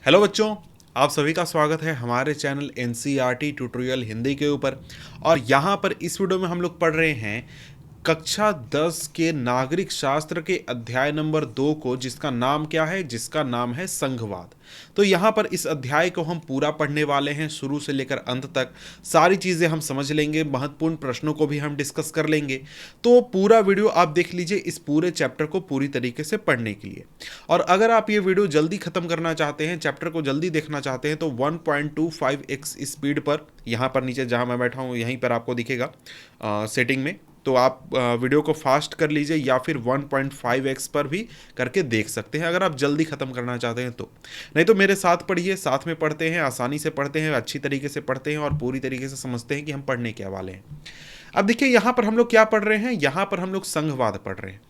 Hello बच्चों, आप सभी का स्वागत है हमारे चैनल एनसीईआरटी ट्यूटोरियल हिंदी के ऊपर। और यहाँ पर इस वीडियो में हम लोग पढ़ रहे हैं कक्षा 10 के नागरिक शास्त्र के अध्याय नंबर 2 को, जिसका नाम क्या है? जिसका नाम है संघवाद। तो यहाँ पर इस अध्याय को हम पूरा पढ़ने वाले हैं, शुरू से लेकर अंत तक सारी चीज़ें हम समझ लेंगे, महत्वपूर्ण प्रश्नों को भी हम डिस्कस कर लेंगे। तो पूरा वीडियो आप देख लीजिए इस पूरे चैप्टर को पूरी तरीके से पढ़ने के लिए। और अगर आप ये वीडियो जल्दी खत्म करना चाहते हैं, चैप्टर को जल्दी देखना चाहते हैं, तो 1.25x स्पीड पर, यहाँ पर नीचे जहाँ मैं बैठा हूँ यहीं पर आपको दिखेगा सेटिंग में, तो आप वीडियो को फास्ट कर लीजिए या फिर 1.5x पर भी करके देख सकते हैं अगर आप जल्दी ख़त्म करना चाहते हैं तो। नहीं तो मेरे साथ पढ़िए, साथ में पढ़ते हैं, आसानी से पढ़ते हैं, अच्छी तरीके से पढ़ते हैं और पूरी तरीके से समझते हैं कि हम पढ़ने क्या वाले हैं। अब देखिए यहाँ पर हम लोग क्या पढ़ रहे हैं, यहाँ पर हम लोग संघवाद पढ़ रहे हैं।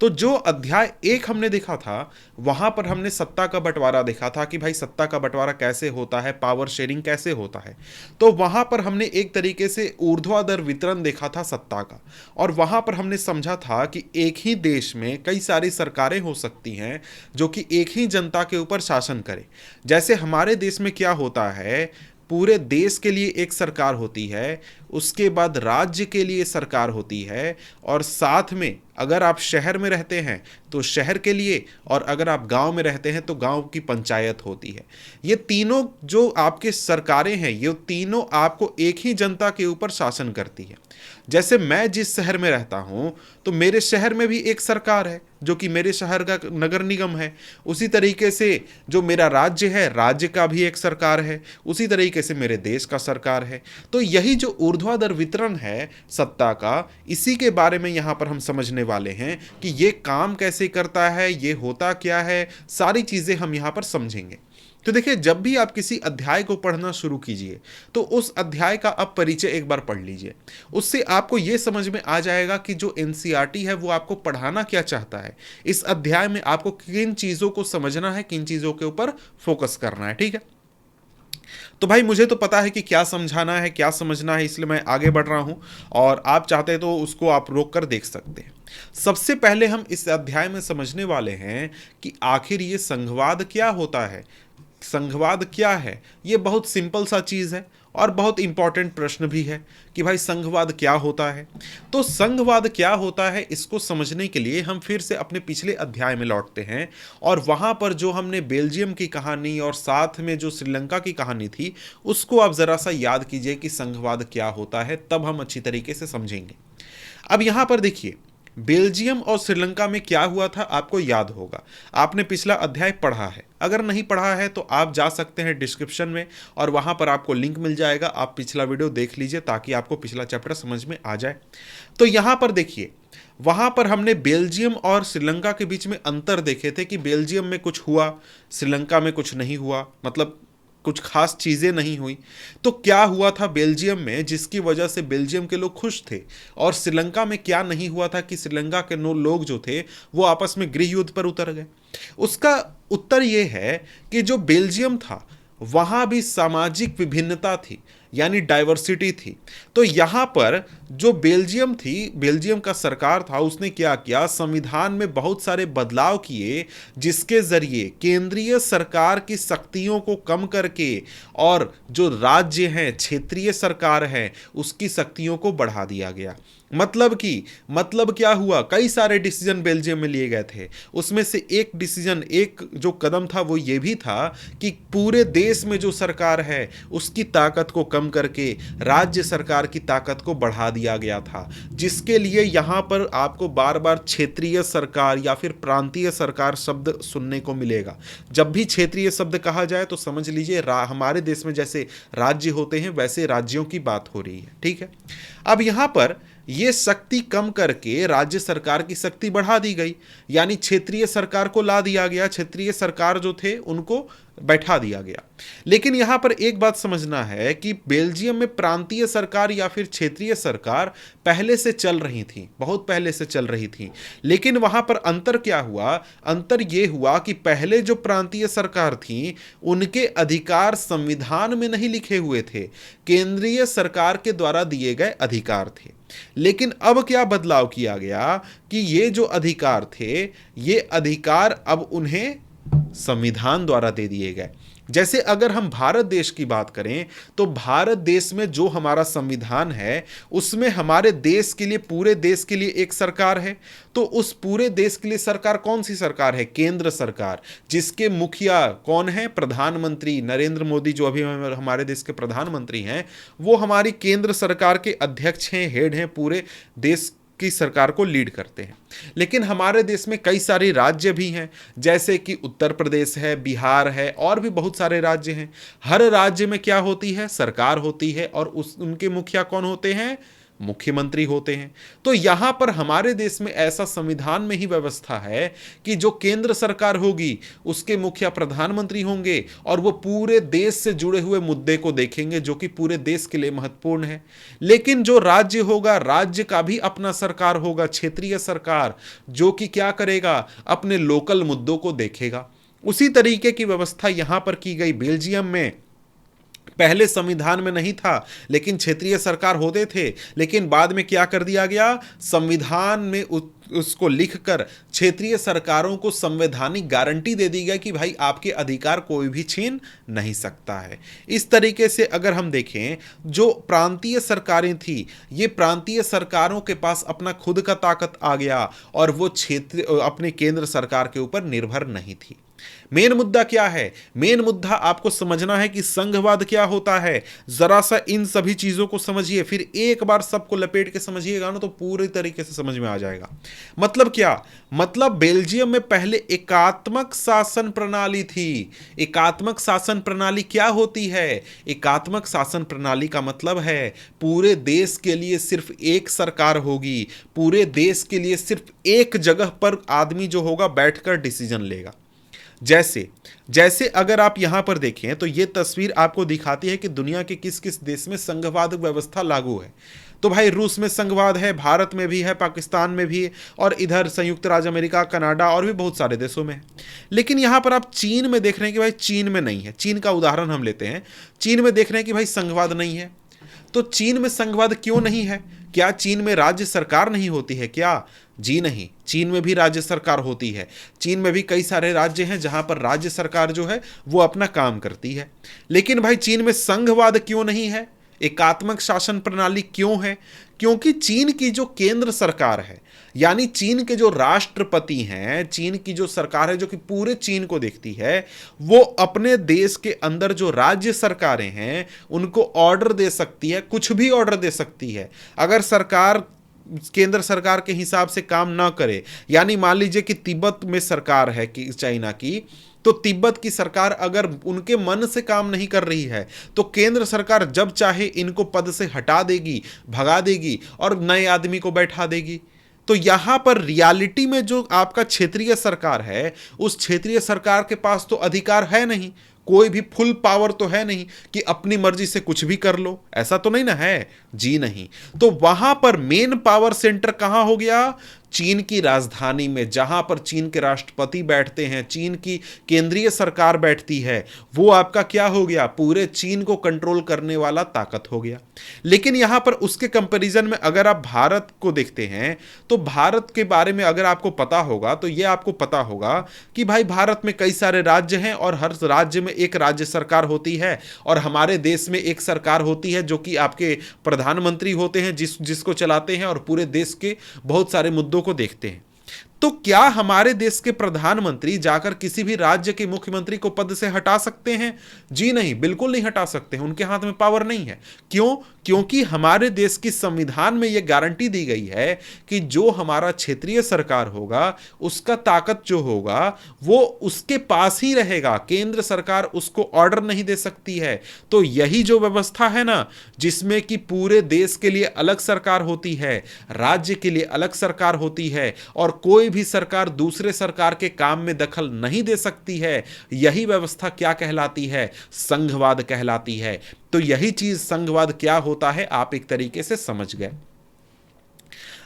तो जो अध्याय 1 हमने देखा था वहां पर हमने सत्ता का बंटवारा देखा था कि भाई सत्ता का बंटवारा कैसे होता है, पावर शेयरिंग कैसे होता है। तो वहां पर हमने एक तरीके से ऊर्ध्वाधर वितरण देखा था सत्ता का। और वहां पर हमने समझा था कि एक ही देश में कई सारी सरकारें हो सकती हैं जो कि एक ही जनता के ऊपर शासन करे। जैसे हमारे देश में क्या होता है, पूरे देश के लिए एक सरकार होती है, उसके बाद राज्य के लिए सरकार होती है, और साथ में अगर आप शहर में रहते हैं तो शहर के लिए, और अगर आप गांव में रहते हैं तो गांव की पंचायत होती है। ये तीनों जो आपके सरकारें हैं, ये तीनों आपको एक ही जनता के ऊपर शासन करती है। जैसे मैं जिस शहर में रहता हूं तो मेरे शहर में भी एक सरकार है जो कि मेरे शहर का नगर निगम है। उसी तरीके से जो मेरा राज्य है, राज्य का भी एक सरकार है। उसी तरीके से मेरे देश का सरकार है। तो यही जो ऊर्ध्वाधर वितरण है सत्ता का, इसी के बारे में यहाँ पर हम समझने वाले हैं कि ये काम कैसे करता है, ये होता क्या है, सारी चीज़ें हम यहाँ पर समझेंगे। तो देखिए, जब भी आप किसी अध्याय को पढ़ना शुरू कीजिए तो उस अध्याय का अब परिचय एक बार पढ़ लीजिए। उससे आपको यह समझ में आ जाएगा कि जो एनसीईआरटी है वो आपको पढ़ाना क्या चाहता है। इस अध्याय में आपको किन चीज़ों को समझना है, किन चीज़ों के ऊपर फोकस करना है। ठीक है, तो भाई मुझे तो पता है कि क्या समझाना है, क्या समझना है, इसलिए मैं आगे बढ़ रहा हूं। और आप चाहते हैं तो उसको आप रोक कर देख सकते हैं। सबसे पहले हम इस अध्याय में समझने वाले हैं कि आखिर ये संघवाद क्या होता है। संघवाद क्या है? ये बहुत सिंपल सा चीज़ है और बहुत इंपॉर्टेंट प्रश्न भी है कि भाई संघवाद क्या होता है। तो संघवाद क्या होता है, इसको समझने के लिए हम फिर से अपने पिछले अध्याय में लौटते हैं। और वहाँ पर जो हमने बेल्जियम की कहानी और साथ में जो श्रीलंका की कहानी थी, उसको आप ज़रा सा याद कीजिए कि संघवाद क्या होता है, तब हम अच्छी तरीके से समझेंगे। अब यहाँ पर देखिए, बेल्जियम और श्रीलंका में क्या हुआ था आपको याद होगा। आपने पिछला अध्याय पढ़ा है, अगर नहीं पढ़ा है तो आप जा सकते हैं डिस्क्रिप्शन में और वहां पर आपको लिंक मिल जाएगा। आप पिछला वीडियो देख लीजिए ताकि आपको पिछला चैप्टर समझ में आ जाए। तो यहां पर देखिए, वहां पर हमने बेल्जियम और श्रीलंका के बीच में अंतर देखे थे कि बेल्जियम में कुछ हुआ, श्रीलंका में कुछ नहीं हुआ, मतलब कुछ खास चीज़ें नहीं हुई। तो क्या हुआ था बेल्जियम में जिसकी वजह से बेल्जियम के लोग खुश थे, और श्रीलंका में क्या नहीं हुआ था कि श्रीलंका के लोग जो थे वो आपस में गृह युद्ध पर उतर गए? उसका उत्तर ये है कि जो बेल्जियम था वहाँ भी सामाजिक विभिन्नता थी, यानी डाइवर्सिटी थी। तो यहाँ पर जो बेल्जियम थी, बेल्जियम का सरकार था, उसने क्या किया, संविधान में बहुत सारे बदलाव किए जिसके ज़रिए केंद्रीय सरकार की शक्तियों को कम करके और जो राज्य हैं, क्षेत्रीय सरकार है, उसकी शक्तियों को बढ़ा दिया गया। मतलब क्या हुआ, कई सारे डिसीजन बेल्जियम में लिए गए थे। उसमें से एक डिसीजन, एक जो कदम था वो ये भी था कि पूरे देश में जो सरकार है उसकी ताकत को कम करके राज्य सरकार की ताकत को बढ़ा दिया गया था, जिसके लिए यहाँ पर आपको बार बार क्षेत्रीय सरकार या फिर प्रांतीय सरकार शब्द सुनने को मिलेगा। जब भी क्षेत्रीय शब्द कहा जाए तो समझ लीजिए हमारे देश में जैसे राज्य होते हैं वैसे राज्यों की बात हो रही है। ठीक है, अब यहाँ पर ये शक्ति कम करके राज्य सरकार की शक्ति बढ़ा दी गई, यानी क्षेत्रीय सरकार को ला दिया गया, क्षेत्रीय सरकार जो थे उनको बैठा दिया गया। लेकिन यहां पर एक बात समझना है कि बेल्जियम में प्रांतीय सरकार या फिर क्षेत्रीय सरकार पहले से चल रही थी, बहुत पहले से चल रही थी। लेकिन वहां पर अंतर क्या हुआ, अंतर यह हुआ कि पहले जो प्रांतीय सरकार थी उनके अधिकार संविधान में नहीं लिखे हुए थे, केंद्रीय सरकार के द्वारा दिए गए अधिकार थे। लेकिन अब क्या बदलाव किया गया कि ये जो अधिकार थे, ये अधिकार अब उन्हें संविधान द्वारा दे दिए गए। जैसे अगर हम भारत देश की बात करें तो भारत देश में जो हमारा संविधान है उसमें हमारे देश के लिए, पूरे देश के लिए एक सरकार है। तो उस पूरे देश के लिए सरकार कौन सी सरकार है? केंद्र सरकार, जिसके मुखिया कौन है? प्रधानमंत्री नरेंद्र मोदी, जो अभी हमारे देश के प्रधानमंत्री हैं, वो हमारी केंद्र सरकार के अध्यक्ष हैं, हेड हैं, पूरे देश की सरकार को लीड करते हैं। लेकिन हमारे देश में कई सारे राज्य भी हैं, जैसे कि उत्तर प्रदेश है, बिहार है, और भी बहुत सारे राज्य हैं। हर राज्य में क्या होती है? सरकार होती है, और उनके मुखिया कौन होते हैं? मुख्यमंत्री होते हैं। तो यहां पर हमारे देश में ऐसा संविधान में ही व्यवस्था है कि जो केंद्र सरकार होगी उसके मुखिया प्रधानमंत्री होंगे, और वो पूरे देश से जुड़े हुए मुद्दे को देखेंगे जो कि पूरे देश के लिए महत्वपूर्ण है। लेकिन जो राज्य होगा, राज्य का भी अपना सरकार होगा, क्षेत्रीय सरकार, जो कि क्या करेगा? अपने लोकल मुद्दों को देखेगा। उसी तरीके की व्यवस्था यहां पर की गई बेल्जियम में। पहले संविधान में नहीं था, लेकिन क्षेत्रीय सरकार होते थे, लेकिन बाद में क्या कर दिया गया? संविधान में उसको लिखकर क्षेत्रीय सरकारों को संवैधानिक गारंटी दे दी गई कि भाई आपके अधिकार कोई भी छीन नहीं सकता है। इस तरीके से अगर हम देखें, जो प्रांतीय सरकारें थी, ये प्रांतीय सरकारों के पास अपना खुद का ताकत आ गया, और वो क्षेत्र अपने केंद्र सरकार के ऊपर निर्भर नहीं थी। मेन मुद्दा क्या है? मेन मुद्दा आपको समझना है कि संघवाद क्या होता है। जरा सा इन सभी चीजों को समझिए, फिर एक बार सबको लपेट के समझिएगा ना, तो पूरी तरीके से समझ में आ जाएगा। मतलब क्या? मतलब बेल्जियम में पहले एकात्मक शासन प्रणाली थी। एकात्मक शासन प्रणाली क्या होती है? एकात्मक शासन प्रणाली का मतलब है पूरे देश के लिए सिर्फ एक सरकार होगी, पूरे देश के लिए सिर्फ एक जगह पर आदमी जो होगा बैठकर डिसीजन लेगा। जैसे अगर आप यहां पर देखें तो यह तस्वीर आपको दिखाती है कि दुनिया के किस किस देश में संघवाद व्यवस्था लागू है। तो भाई रूस में संघवाद है, भारत में भी है, पाकिस्तान में भी है, और इधर संयुक्त राज्य अमेरिका, कनाडा और भी बहुत सारे देशों में है। लेकिन यहां पर आप चीन में देख रहे हैं कि भाई चीन में नहीं है। चीन का उदाहरण हम लेते हैं। चीन में देख रहे हैं कि भाई संघवाद नहीं है। तो चीन में संघवाद क्यों नहीं है? क्या चीन में राज्य सरकार नहीं होती है क्या? जी नहीं, चीन में भी राज्य सरकार होती है। चीन में भी कई सारे राज्य हैं जहां पर राज्य सरकार जो है वो अपना काम करती है। लेकिन भाई चीन में संघवाद क्यों नहीं है? एकात्मक शासन प्रणाली क्यों है? क्योंकि चीन की जो केंद्र सरकार है, यानी चीन के जो राष्ट्रपति हैं, चीन की जो सरकार है जो कि पूरे चीन को देखती है, वो अपने देश के अंदर जो राज्य सरकारें हैं उनको ऑर्डर दे सकती है, कुछ भी ऑर्डर दे सकती है। अगर सरकार केंद्र सरकार के हिसाब से काम ना करे, यानी मान लीजिए कि तिब्बत में सरकार है कि चाइना की, तो तिब्बत की सरकार अगर उनके मन से काम नहीं कर रही है तो केंद्र सरकार जब चाहे इनको पद से हटा देगी, भगा देगी और नए आदमी को बैठा देगी। तो यहां पर रियलिटी में जो आपका क्षेत्रीय सरकार है, उस क्षेत्रीय सरकार के पास तो अधिकार है नहीं, कोई भी फुल पावर तो है नहीं कि अपनी मर्जी से कुछ भी कर लो, ऐसा तो नहीं ना है। जी नहीं। तो वहां पर मेन पावर सेंटर कहां हो गया? चीन की राजधानी में, जहां पर चीन के राष्ट्रपति बैठते हैं, चीन की केंद्रीय सरकार बैठती है, वो आपका क्या हो गया? पूरे चीन को कंट्रोल करने वाला ताकत हो गया। लेकिन यहां पर उसके कंपैरिजन में अगर आप भारत को देखते हैं तो भारत के बारे में अगर आपको पता होगा तो ये आपको पता होगा कि भाई भारत में कई सारे राज्य हैं और हर राज्य में एक राज्य सरकार होती है, और हमारे देश में एक सरकार होती है जो कि आपके प्रधानमंत्री होते हैं, जिसको चलाते हैं और पूरे देश के बहुत सारे मुद्दों को देखते हैं। तो क्या हमारे देश के प्रधानमंत्री जाकर किसी भी राज्य के मुख्यमंत्री को पद से हटा सकते हैं? जी नहीं, बिल्कुल नहीं हटा सकते हैं, उनके हाथ में पावर नहीं है। क्यों? क्योंकि हमारे देश की संविधान में यह गारंटी दी गई है कि जो हमारा क्षेत्रीय सरकार होगा उसका ताकत जो होगा वो उसके पास ही रहेगा, केंद्र सरकार उसको ऑर्डर नहीं दे सकती है। तो यही जो व्यवस्था है ना, जिसमें कि पूरे देश के लिए अलग सरकार होती है, राज्य के लिए अलग सरकार होती है, और कोई भी सरकार दूसरे सरकार के काम में दखल नहीं दे सकती है, यही व्यवस्था क्या कहलाती है? संघवाद कहलाती है। तो यही चीज संघवाद क्या होता है आप एक तरीके से समझ गए।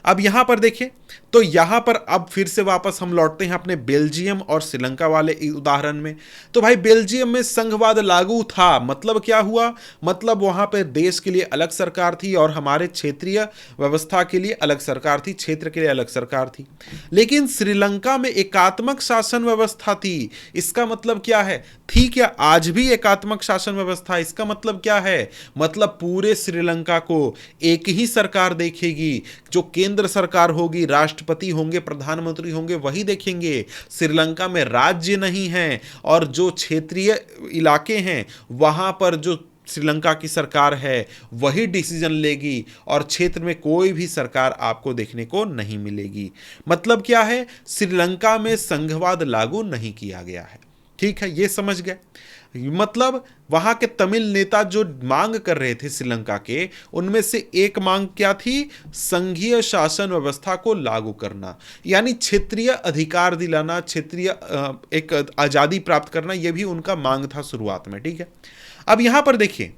अब यहां पर देखिए, तो यहां पर अब फिर से वापस हम लौटते हैं अपने बेल्जियम और श्रीलंका वाले उदाहरण में। तो भाई बेल्जियम में संघवाद लागू था, मतलब क्या हुआ, मतलब वहां पर देश के लिए अलग सरकार थी और हमारे क्षेत्रीय व्यवस्था के लिए अलग सरकार थी, क्षेत्र के लिए अलग सरकार थी। लेकिन श्रीलंका में एकात्मक शासन व्यवस्था थी। इसका मतलब क्या है, थी क्या, आज भी एकात्मक शासन व्यवस्था। इसका मतलब क्या है, मतलब पूरे श्रीलंका को एक ही सरकार देखेगी, जो केंद्र सरकार होगी, राष्ट्रपति होंगे, प्रधानमंत्री होंगे, वही देखेंगे। श्रीलंका में राज्य नहीं है, और जो क्षेत्रीय इलाके हैं वहां पर जो श्रीलंका की सरकार है वही डिसीजन लेगी, और क्षेत्र में कोई भी सरकार आपको देखने को नहीं मिलेगी। मतलब क्या है, श्रीलंका में संघवाद लागू नहीं किया गया है। ठीक है, ये समझ गए। मतलब वहां के तमिल नेता जो मांग कर रहे थे श्रीलंका के, उनमें से एक मांग क्या थी, संघीय शासन व्यवस्था को लागू करना, यानी क्षेत्रीय अधिकार दिलाना, क्षेत्रीय एक आजादी प्राप्त करना, यह भी उनका मांग था शुरुआत में। ठीक है, अब यहां पर देखिए,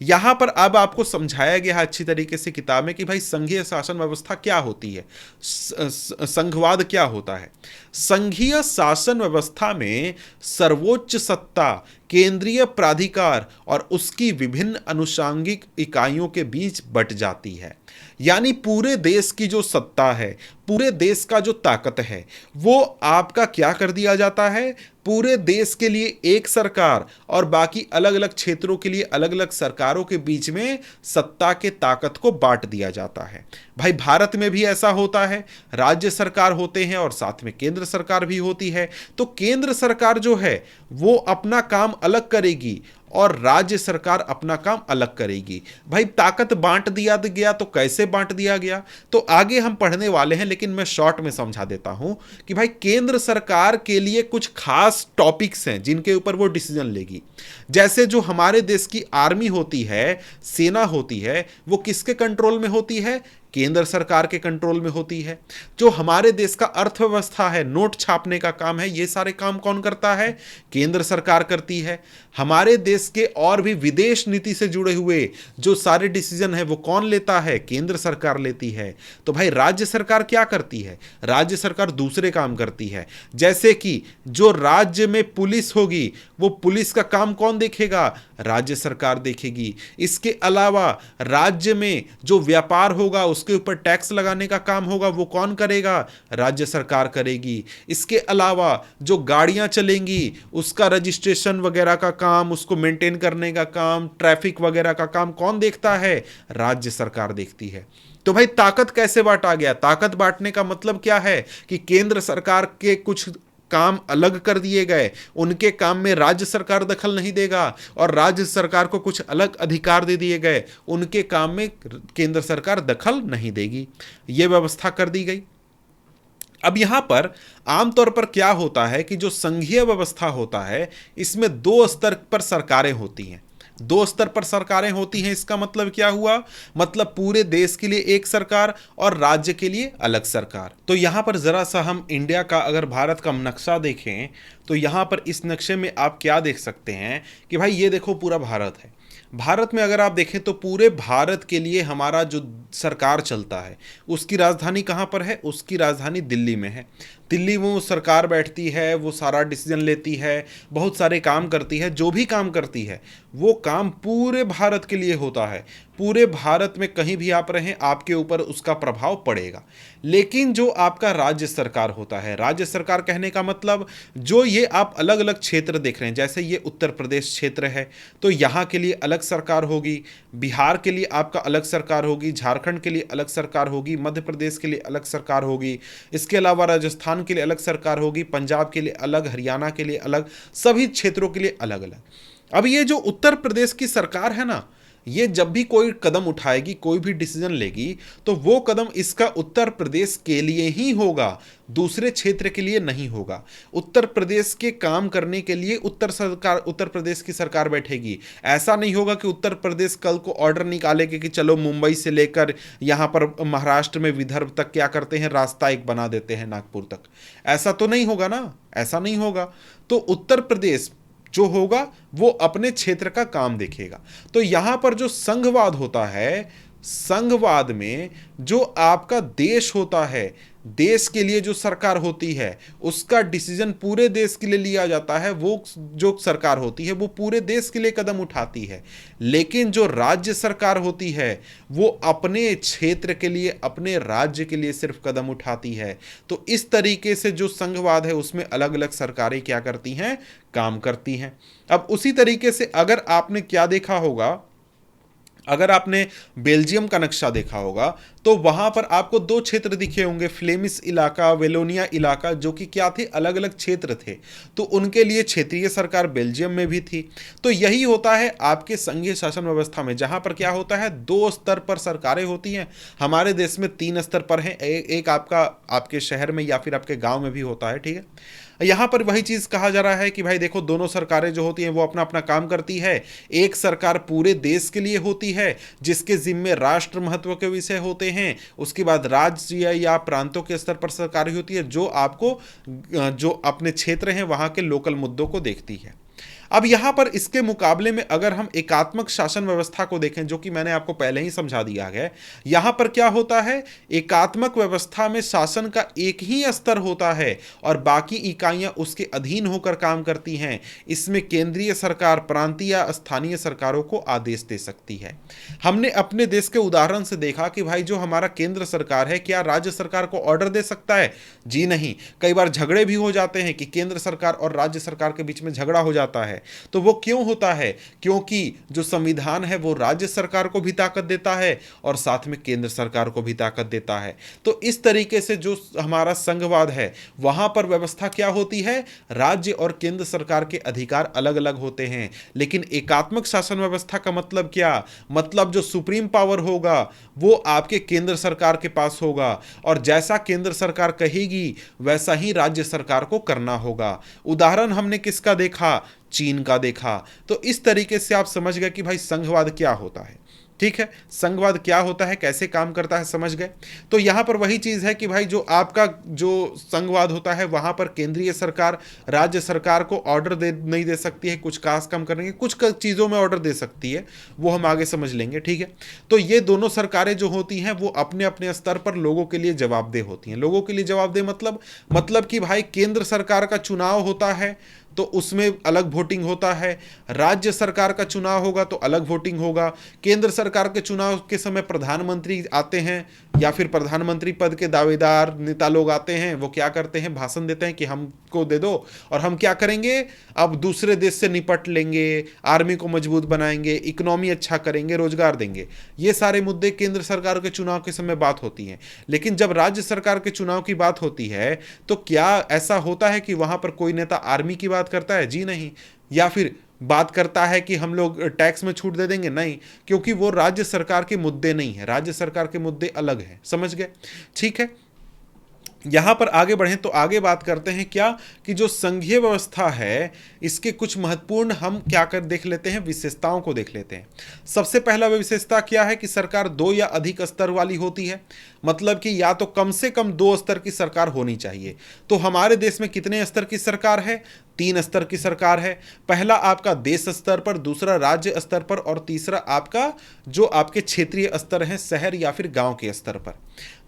यहां पर अब आपको समझाया गया है अच्छी तरीके से किताब में कि भाई संघीय शासन व्यवस्था क्या होती है, संघवाद क्या होता है। संघीय शासन व्यवस्था में सर्वोच्च सत्ता केंद्रीय प्राधिकार और उसकी विभिन्न अनुषांगिक इकाइयों के बीच बट जाती है। यानी पूरे देश की जो सत्ता है, पूरे देश का जो ताकत है, वो आपका क्या कर दिया जाता है, पूरे देश के लिए एक सरकार और बाकी अलग अलग क्षेत्रों के लिए अलग अलग सरकारों के बीच में सत्ता के ताकत को बांट दिया जाता है। भाई भारत में भी ऐसा होता है, राज्य सरकार होते हैं और साथ में केंद्र सरकार भी होती है। तो केंद्र सरकार जो है वो अपना काम अलग करेगी और राज्य सरकार अपना काम अलग करेगी। भाई ताकत बांट दिया गया, तो कैसे बांट दिया गया, तो आगे हम पढ़ने वाले हैं, लेकिन मैं शॉर्ट में समझा देता हूं कि भाई केंद्र सरकार के लिए कुछ खास टॉपिक्स हैं जिनके ऊपर वो डिसीजन लेगी। जैसे जो हमारे देश की आर्मी होती है, सेना होती है, वो किसके कंट्रोल में होती है, केंद्र सरकार के कंट्रोल में होती है। जो हमारे देश का अर्थव्यवस्था है, नोट छापने का काम है, ये सारे काम कौन करता है, केंद्र सरकार करती है। हमारे देश के और भी विदेश नीति से जुड़े हुए जो सारे डिसीजन है वो कौन लेता है, केंद्र सरकार लेती है। तो भाई राज्य सरकार क्या करती है, राज्य सरकार दूसरे काम करती है। जैसे कि जो राज्य में पुलिस होगी, वो पुलिस का काम कौन देखेगा, राज्य सरकार देखेगी। इसके अलावा राज्य में जो व्यापार होगा, उसके ऊपर टैक्स लगाने का काम होगा, वो कौन करेगा, राज्य सरकार करेगी। इसके अलावा जो गाड़ियां चलेंगी उसका रजिस्ट्रेशन वगैरह का काम, उसको मेंटेन करने का काम, ट्रैफिक वगैरह का काम कौन देखता है, राज्य सरकार देखती है। तो भाई ताकत कैसे बांटा गया, ताकत बांटने का मतलब क्या है कि केंद्र सरकार के कुछ काम अलग कर दिए गए, उनके काम में राज्य सरकार दखल नहीं देगा, और राज्य सरकार को कुछ अलग अधिकार दे दिए गए, उनके काम में केंद्र सरकार दखल नहीं देगी। यह व्यवस्था कर दी गई। अब यहां पर आमतौर पर क्या होता है कि जो संघीय व्यवस्था होता है, इसमें दो स्तर पर सरकारें होती हैं, दो स्तर पर सरकारें होती हैं। इसका मतलब क्या हुआ, मतलब पूरे देश के लिए एक सरकार और राज्य के लिए अलग सरकार। तो यहां पर जरा सा हम इंडिया का, अगर भारत का नक्शा देखें, तो यहां पर इस नक्शे में आप क्या देख सकते हैं कि भाई ये देखो पूरा भारत है। भारत में अगर आप देखें तो पूरे भारत के लिए हमारा जो सरकार चलता है, उसकी राजधानी कहाँ पर है, उसकी राजधानी दिल्ली में है। दिल्ली में वो सरकार बैठती है, वो सारा डिसीजन लेती है, बहुत सारे काम करती है। जो भी काम करती है वो काम पूरे भारत के लिए होता है। पूरे भारत में कहीं भी आप रहें, आपके ऊपर उसका प्रभाव पड़ेगा। लेकिन जो आपका राज्य सरकार होता है, राज्य सरकार कहने का मतलब जो ये आप अलग अलग क्षेत्र देख रहे हैं, जैसे ये उत्तर प्रदेश क्षेत्र है तो यहाँ के लिए अलग सरकार होगी, बिहार के लिए आपका अलग सरकार होगी, झारखंड के लिए अलग सरकार होगी, मध्य प्रदेश के लिए अलग सरकार होगी, इसके अलावा राजस्थान के लिए अलग सरकार होगी, पंजाब के लिए अलग, हरियाणा के लिए अलग, सभी क्षेत्रों के लिए अलग अलग। अब ये जो उत्तर प्रदेश की सरकार है ना, ये जब भी कोई कदम उठाएगी, कोई भी डिसीजन लेगी, तो वो कदम इसका उत्तर प्रदेश के लिए ही होगा, दूसरे क्षेत्र के लिए नहीं होगा। उत्तर प्रदेश के काम करने के लिए उत्तर प्रदेश की सरकार बैठेगी। ऐसा नहीं होगा कि उत्तर प्रदेश कल को ऑर्डर निकालेगी कि चलो मुंबई से लेकर यहाँ पर महाराष्ट्र में विदर्भ तक क्या करते हैं, रास्ता एक बना देते हैं नागपुर तक। ऐसा तो नहीं होगा ना, ऐसा नहीं होगा। तो उत्तर प्रदेश जो होगा वो अपने क्षेत्र का काम देखेगा। तो यहां पर जो संघवाद होता है संघवाद में जो आपका देश होता है, देश के लिए जो सरकार होती है, उसका डिसीजन पूरे देश के लिए लिया जाता है। वो जो सरकार होती है वो पूरे देश के लिए कदम उठाती है, लेकिन जो राज्य सरकार होती है वो अपने क्षेत्र के लिए, अपने राज्य के लिए सिर्फ कदम उठाती है। तो इस तरीके से जो संघवाद है उसमें अलग अलग सरकारें क्या करती हैं, काम करती हैं। अब उसी तरीके से अगर आपने क्या देखा होगा, अगर आपने बेल्जियम का नक्शा देखा होगा तो वहां पर आपको दो क्षेत्र दिखे होंगे, फ्लेमिश इलाका, वेलोनिया इलाका, जो कि क्या थे, अलग अलग क्षेत्र थे। तो उनके लिए क्षेत्रीय सरकार बेल्जियम में भी थी। तो यही होता है आपके संघीय शासन व्यवस्था में, जहां पर क्या होता है, दो स्तर पर सरकारें होती हैं। हमारे देश में तीन स्तर पर हैं, एक आपका आपके शहर में या फिर आपके गांव में भी होता है, ठीक है। यहां पर वही चीज कहा जा रहा है कि भाई देखो, दोनों सरकारें जो होती हैं वो अपना अपना काम करती है। एक सरकार पूरे देश के लिए होती है जिसके जिम्मे राष्ट्र महत्व के विषय होते हैं, उसके बाद राज्य या प्रांतों के स्तर पर सरकार होती है जो आपको जो अपने क्षेत्र हैं वहां के लोकल मुद्दों को देखती है। अब यहां पर इसके मुकाबले में अगर हम एकात्मक शासन व्यवस्था को देखें, जो कि मैंने आपको पहले ही समझा दिया है, यहां पर क्या होता है, एकात्मक व्यवस्था में शासन का एक ही स्तर होता है और बाकी इकाइयां उसके अधीन होकर काम करती हैं। इसमें केंद्रीय सरकार प्रांतीय या स्थानीय सरकारों को आदेश दे सकती है। हमने अपने देश के उदाहरण से देखा कि भाई जो हमारा केंद्र सरकार है, क्या राज्य सरकार को ऑर्डर दे सकता है? जी नहीं। कई बार झगड़े भी हो जाते हैं कि केंद्र सरकार और राज्य सरकार के बीच में झगड़ा हो जाता है। तो वो क्यों होता है? क्योंकि जो संविधान है वो राज्य सरकार को भी ताकत देता है और साथ में केंद्र सरकार को भी ताकत देता है। तो इस तरीके से जो हमारा संघवाद है वहां पर व्यवस्था क्या होती है, राज्य और केंद्र सरकार के अधिकार अलग अलग होते हैं। लेकिन एकात्मक शासन व्यवस्था का मतलब क्या? मतलब जो सुप्रीम पावर होगा वो आपके केंद्र सरकार के पास होगा और जैसा केंद्र सरकार कहेगी वैसा ही राज्य सरकार को करना होगा। उदाहरण हमने किसका देखा? चीन का देखा। तो इस तरीके से आप समझ गए कि भाई संघवाद क्या होता है। ठीक है, संघवाद क्या होता है, कैसे काम करता है, समझ गए। तो यहां पर वही चीज है कि भाई जो आपका जो संघवाद होता है वहां पर केंद्रीय सरकार राज्य सरकार को ऑर्डर नहीं दे सकती है कुछ काज काम करने के, कुछ चीजों में ऑर्डर दे सकती है, वो हम आगे समझ लेंगे। ठीक है, तो ये दोनों सरकारें जो होती हैं वो अपने अपने स्तर पर लोगों के लिए जवाबदेह होती हैं। लोगों के लिए जवाबदेह मतलब कि भाई केंद्र सरकार का चुनाव होता है तो उसमें अलग वोटिंग होता है, राज्य सरकार का चुनाव होगा तो अलग वोटिंग होगा। केंद्र सरकार के चुनाव के समय प्रधानमंत्री आते हैं या फिर प्रधानमंत्री पद के दावेदार नेता लोग आते हैं, वो क्या करते हैं, भाषण देते हैं कि हमको दे दो और हम क्या करेंगे, अब दूसरे देश से निपट लेंगे, आर्मी को मजबूत बनाएंगे, इकोनॉमी अच्छा करेंगे, रोजगार देंगे। ये सारे मुद्दे केंद्र सरकार के चुनाव के समय बात होती हैं। लेकिन जब राज्य सरकार के चुनाव की बात होती है तो क्या ऐसा होता है कि वहां पर कोई नेता आर्मी की बात करता है? जी नहीं। या फिर बात करता है कि हम लोग टैक्स में छूट दे देंगे? नहीं, क्योंकि वो राज्य सरकार के मुद्दे नहीं है, राज्य सरकार के मुद्दे अलग हैं। समझ गए? ठीक है, यहां पर आगे बढ़ें तो आगे बात करते हैं क्या कि जो संघीय व्यवस्था है इसके कुछ महत्वपूर्ण हम क्या कर देख लेते हैं, विशेषताओं को देख लेते हैं। सबसे पहला विशेषता क्या है कि सरकार दो या अधिक स्तर वाली होती है। मतलब कि या तो कम से कम दो स्तर की सरकार होनी चाहिए। तो हमारे देश में कितने स्तर की सरकार है? तीन स्तर की सरकार है। पहला आपका देश स्तर पर, दूसरा राज्य स्तर पर और तीसरा आपका जो आपके क्षेत्रीय स्तर है, शहर या फिर गांव के स्तर पर।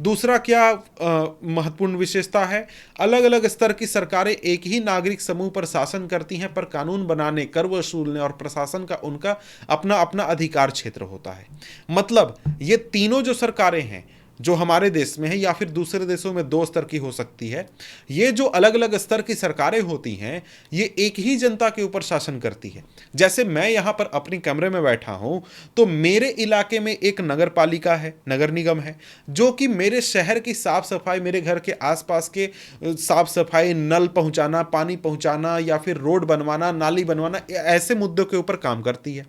दूसरा क्या महत्वपूर्ण विशेषता है, अलग अलग स्तर की सरकारें एक ही नागरिक समूह पर शासन करती हैं, पर कानून बनाने, कर वसूलने और प्रशासन का उनका अपना अपना अधिकार क्षेत्र होता है। मतलब ये तीनों जो सरकारें हैं जो हमारे देश में है या फिर दूसरे देशों में दो स्तर की हो सकती है, ये जो अलग अलग स्तर की सरकारें होती हैं ये एक ही जनता के ऊपर शासन करती है। जैसे मैं यहाँ पर अपने कमरे में बैठा हूँ तो मेरे इलाके में एक नगर पालिका है, नगर निगम है, जो कि मेरे शहर की साफ सफाई, मेरे घर के आसपास के साफ सफाई, नल पहुँचाना, पानी पहुँचाना या फिर रोड बनवाना, नाली बनवाना, ऐसे मुद्दों के ऊपर काम करती है।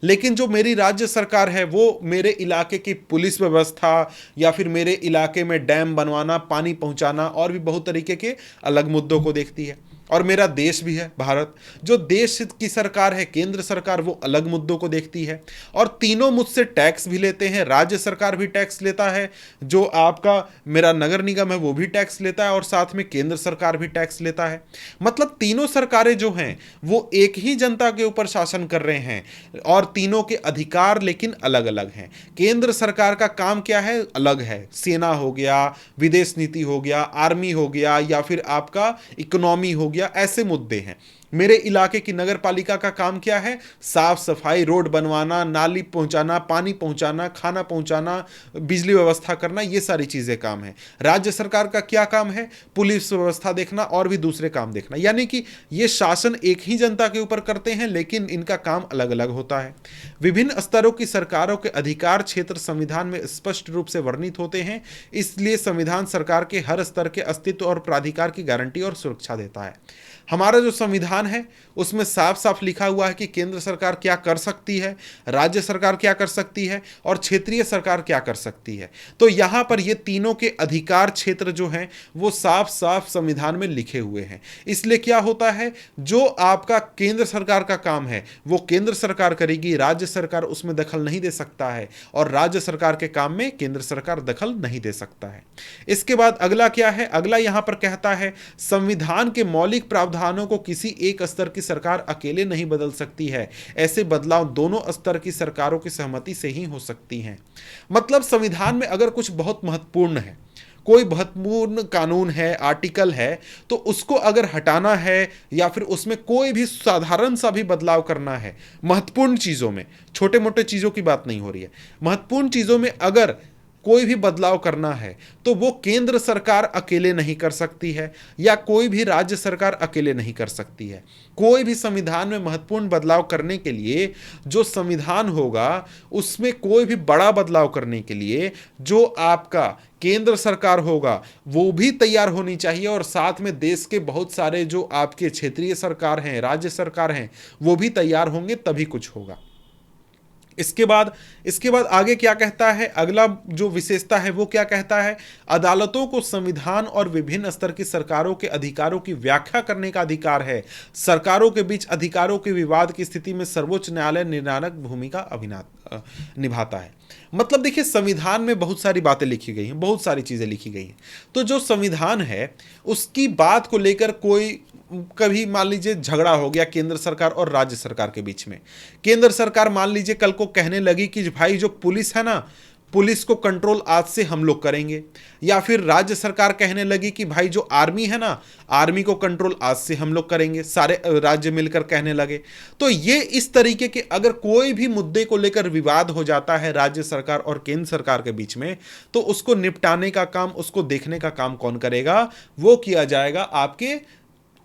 लेकिन जो मेरी राज्य सरकार है वो मेरे इलाके की पुलिस व्यवस्था या फिर मेरे इलाके में डैम बनवाना, पानी पहुंचाना और भी बहुत तरीके के अलग मुद्दों को देखती है। और मेरा देश भी है भारत। जो देश की सरकार है, केंद्र सरकार, वो अलग मुद्दों को देखती है और तीनों मुझसे टैक्स भी लेते हैं। राज्य सरकार भी टैक्स लेता है, जो आपका मेरा नगर निगम है वो भी टैक्स लेता है और साथ में केंद्र सरकार भी टैक्स लेता है। मतलब तीनों सरकारें जो हैं वो एक ही जनता के ऊपर शासन कर रहे हैं और तीनों के अधिकार लेकिन अलग अलग हैं। केंद्र सरकार का काम क्या है, अलग है। सेना हो गया, विदेश नीति हो गया, आर्मी हो गया, या फिर आपका इकोनॉमी हो गया, ऐसे मुद्दे हैं। मेरे इलाके की नगर पालिका का काम क्या है, साफ सफाई, रोड बनवाना, नाली पहुंचाना, पानी पहुंचाना, खाना पहुंचाना, बिजली व्यवस्था करना, ये सारी चीजें काम है। राज्य सरकार का क्या काम है, पुलिस व्यवस्था देखना और भी दूसरे काम देखना। यानी कि ये शासन एक ही जनता के ऊपर करते हैं लेकिन इनका काम अलग अलग होता है। विभिन्न स्तरों की सरकारों के अधिकार क्षेत्र संविधान में स्पष्ट रूप से वर्णित होते हैं, इसलिए संविधान सरकार के हर स्तर के अस्तित्व और प्राधिकार की गारंटी और सुरक्षा देता है। हमारा जो संविधान है उसमें साफ साफ लिखा हुआ है कि केंद्र सरकार क्या कर सकती है, राज्य सरकार क्या कर सकती है और क्षेत्रीय सरकार क्या कर सकती है। तो यहां पर ये तीनों के अधिकार क्षेत्र जो हैं वो साफ साफ संविधान में लिखे हुए हैं। इसलिए क्या होता है, जो आपका केंद्र सरकार का काम है वो केंद्र सरकार करेगी, राज्य सरकार उसमें दखल नहीं दे सकता है और राज्य सरकार के काम में केंद्र सरकार दखल नहीं दे सकता है। इसके बाद अगला क्या है, अगला यहां पर कहता है संविधान के मौलिक प्रावधानों को किसी एक स्तर की सरकार अकेले नहीं बदल सकती है, ऐसे बदलाव दोनों स्तर की सरकारों की सहमति से ही हो सकती हैं। मतलब संविधान में अगर कुछ बहुत महत्वपूर्ण है, कोई महत्वपूर्ण कानून है, आर्टिकल है, तो उसको अगर हटाना है या फिर उसमें कोई भी साधारण सा भी बदलाव करना है, महत्वपूर्ण चीज़ों में, छोटे मोटे चीज़ों की बात नहीं हो रही है, महत्वपूर्ण चीज़ों में अगर कोई भी बदलाव करना है तो वो केंद्र सरकार अकेले नहीं कर सकती है या कोई भी राज्य सरकार अकेले नहीं कर सकती है। कोई भी संविधान में महत्वपूर्ण बदलाव करने के लिए जो संविधान होगा उसमें कोई भी बड़ा बदलाव करने के लिए जो आपका केंद्र सरकार होगा वो भी तैयार होनी चाहिए और साथ में देश के बहुत सारे जो आपके क्षेत्रीय सरकार हैं, राज्य सरकार हैं, वो भी तैयार होंगे, तभी कुछ होगा। इसके बाद आगे क्या कहता है, अगला जो विशेषता है वो क्या कहता है, अदालतों को संविधान और विभिन्न स्तर की सरकारों के अधिकारों की व्याख्या करने का अधिकार है। सरकारों के बीच अधिकारों के विवाद की स्थिति में सर्वोच्च न्यायालय निर्णायक भूमिका निभाता है। मतलब देखिए, संविधान में बहुत सारी बातें लिखी गई हैं, बहुत सारी चीजें लिखी गई हैं। तो जो संविधान है उसकी बात को लेकर कोई कभी मान लीजिए झगड़ा हो गया केंद्र सरकार और राज्य सरकार के बीच में, केंद्र सरकार मान लीजिए कल को कहने लगी कि भाई जो पुलिस है ना, पुलिस को कंट्रोल आज से हम लोग करेंगे, या फिर राज्य सरकार कहने लगी कि भाई जो आर्मी है ना, आर्मी को कंट्रोल आज से हम लोग करेंगे, सारे राज्य मिलकर कहने लगे। तो ये इस तरीके के अगर कोई भी मुद्दे को लेकर विवाद हो जाता है राज्य सरकार और केंद्र सरकार के बीच में, तो उसको निपटाने का काम, उसको देखने का काम कौन करेगा, वो किया जाएगा आपके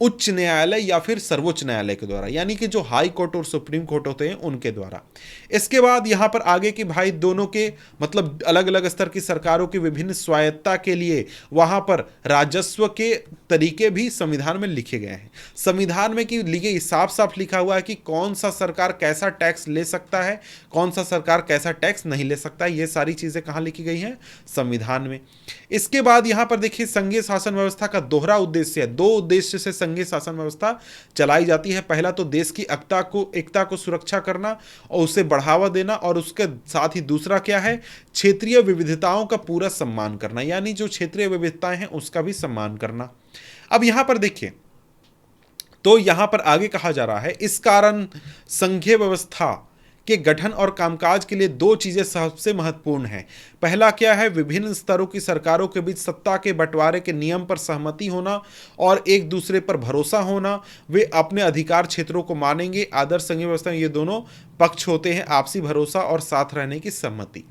उच्च न्यायालय या फिर सर्वोच्च न्यायालय के द्वारा, यानी कि जो हाई कोर्ट और सुप्रीम कोर्ट होते हैं उनके द्वारा। इसके बाद यहां पर आगे कि भाई दोनों के मतलब अलग अलग स्तर की सरकारों की विभिन्न स्वायत्तता के लिए वहां पर राजस्व के तरीके भी संविधान में लिखे गए हैं। संविधान में कि लिखे साफ साफ लिखा हुआ है कि कौन सा सरकार कैसा टैक्स ले सकता है, कौन सा सरकार कैसा टैक्स नहीं ले सकता है। ये सारी चीजें कहां लिखी गई हैं, संविधान में। इसके बाद यहां पर देखिए संघीय शासन व्यवस्था का दोहरा उद्देश्य है, दो उद्देश्य से संघीय शासन व्यवस्था चलाई जाती है। पहला तो देश की एकता को सुरक्षा करना और उसे बढ़ावा देना, और उसके साथ ही दूसरा क्या है, क्षेत्रीय विविधताओं का पूरा सम्मान करना, यानी जो क्षेत्रीय विविधताएं हैं उसका भी सम्मान करना। अब यहां पर देखिए, तो यहां पर आगे कहा जा रहा है, इस कारण संघीय व्यवस्था के गठन और कामकाज के लिए दो चीजें सबसे महत्वपूर्ण हैं। पहला क्या है, विभिन्न स्तरों की सरकारों के बीच सत्ता के बंटवारे के नियम पर सहमति होना और एक दूसरे पर भरोसा होना। वे अपने अधिकार क्षेत्रों को मानेंगे। आदर्श संघीय व्यवस्था में ये दोनों पक्ष होते हैं, आपसी भरोसा और साथ रहने की सहमति।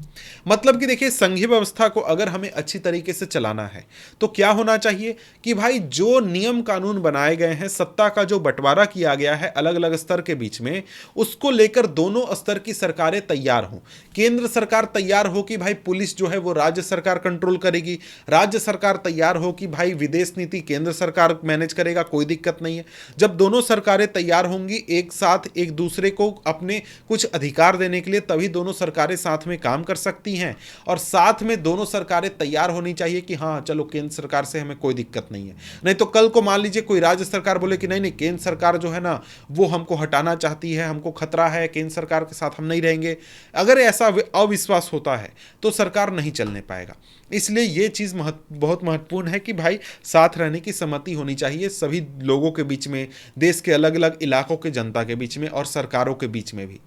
मतलब कि देखिए, संघीय व्यवस्था को अगर हमें अच्छी तरीके से चलाना है तो क्या होना चाहिए कि भाई जो नियम कानून बनाए गए हैं, सत्ता का जो बंटवारा किया गया है अलग अलग स्तर के बीच में, उसको लेकर दोनों स्तर की सरकारें तैयार हों। केंद्र सरकार तैयार हो कि भाई पुलिस जो है वो राज्य सरकार कंट्रोल करेगी, राज्य सरकार तैयार हो कि भाई विदेश नीति केंद्र सरकार मैनेज करेगा, कोई दिक्कत नहीं है। जब दोनों सरकारें तैयार होंगी एक साथ एक दूसरे को अपने कुछ अधिकार देने के लिए, तभी दोनों सरकारें साथ में काम कर सकती हैं। और साथ में दोनों सरकारें तैयार होनी चाहिए कि हाँ चलो केंद्र सरकार से हमें कोई दिक्कत नहीं है। नहीं तो कल को मान लीजिए कोई राज्य सरकार बोले कि नहीं नहीं केंद्र सरकार जो है ना वो हमको हटाना चाहती है, हमको खतरा है, केंद्र सरकार के साथ हम नहीं रहेंगे, अगर ऐसा अविश्वास होता है तो सरकार नहीं चलने पाएगा। इसलिए ये चीज़ बहुत महत्वपूर्ण है कि भाई साथ रहने की सहमति होनी चाहिए सभी लोगों के बीच में, देश के अलग अलग इलाकों के जनता के बीच में और सरकारों के बीच में भी।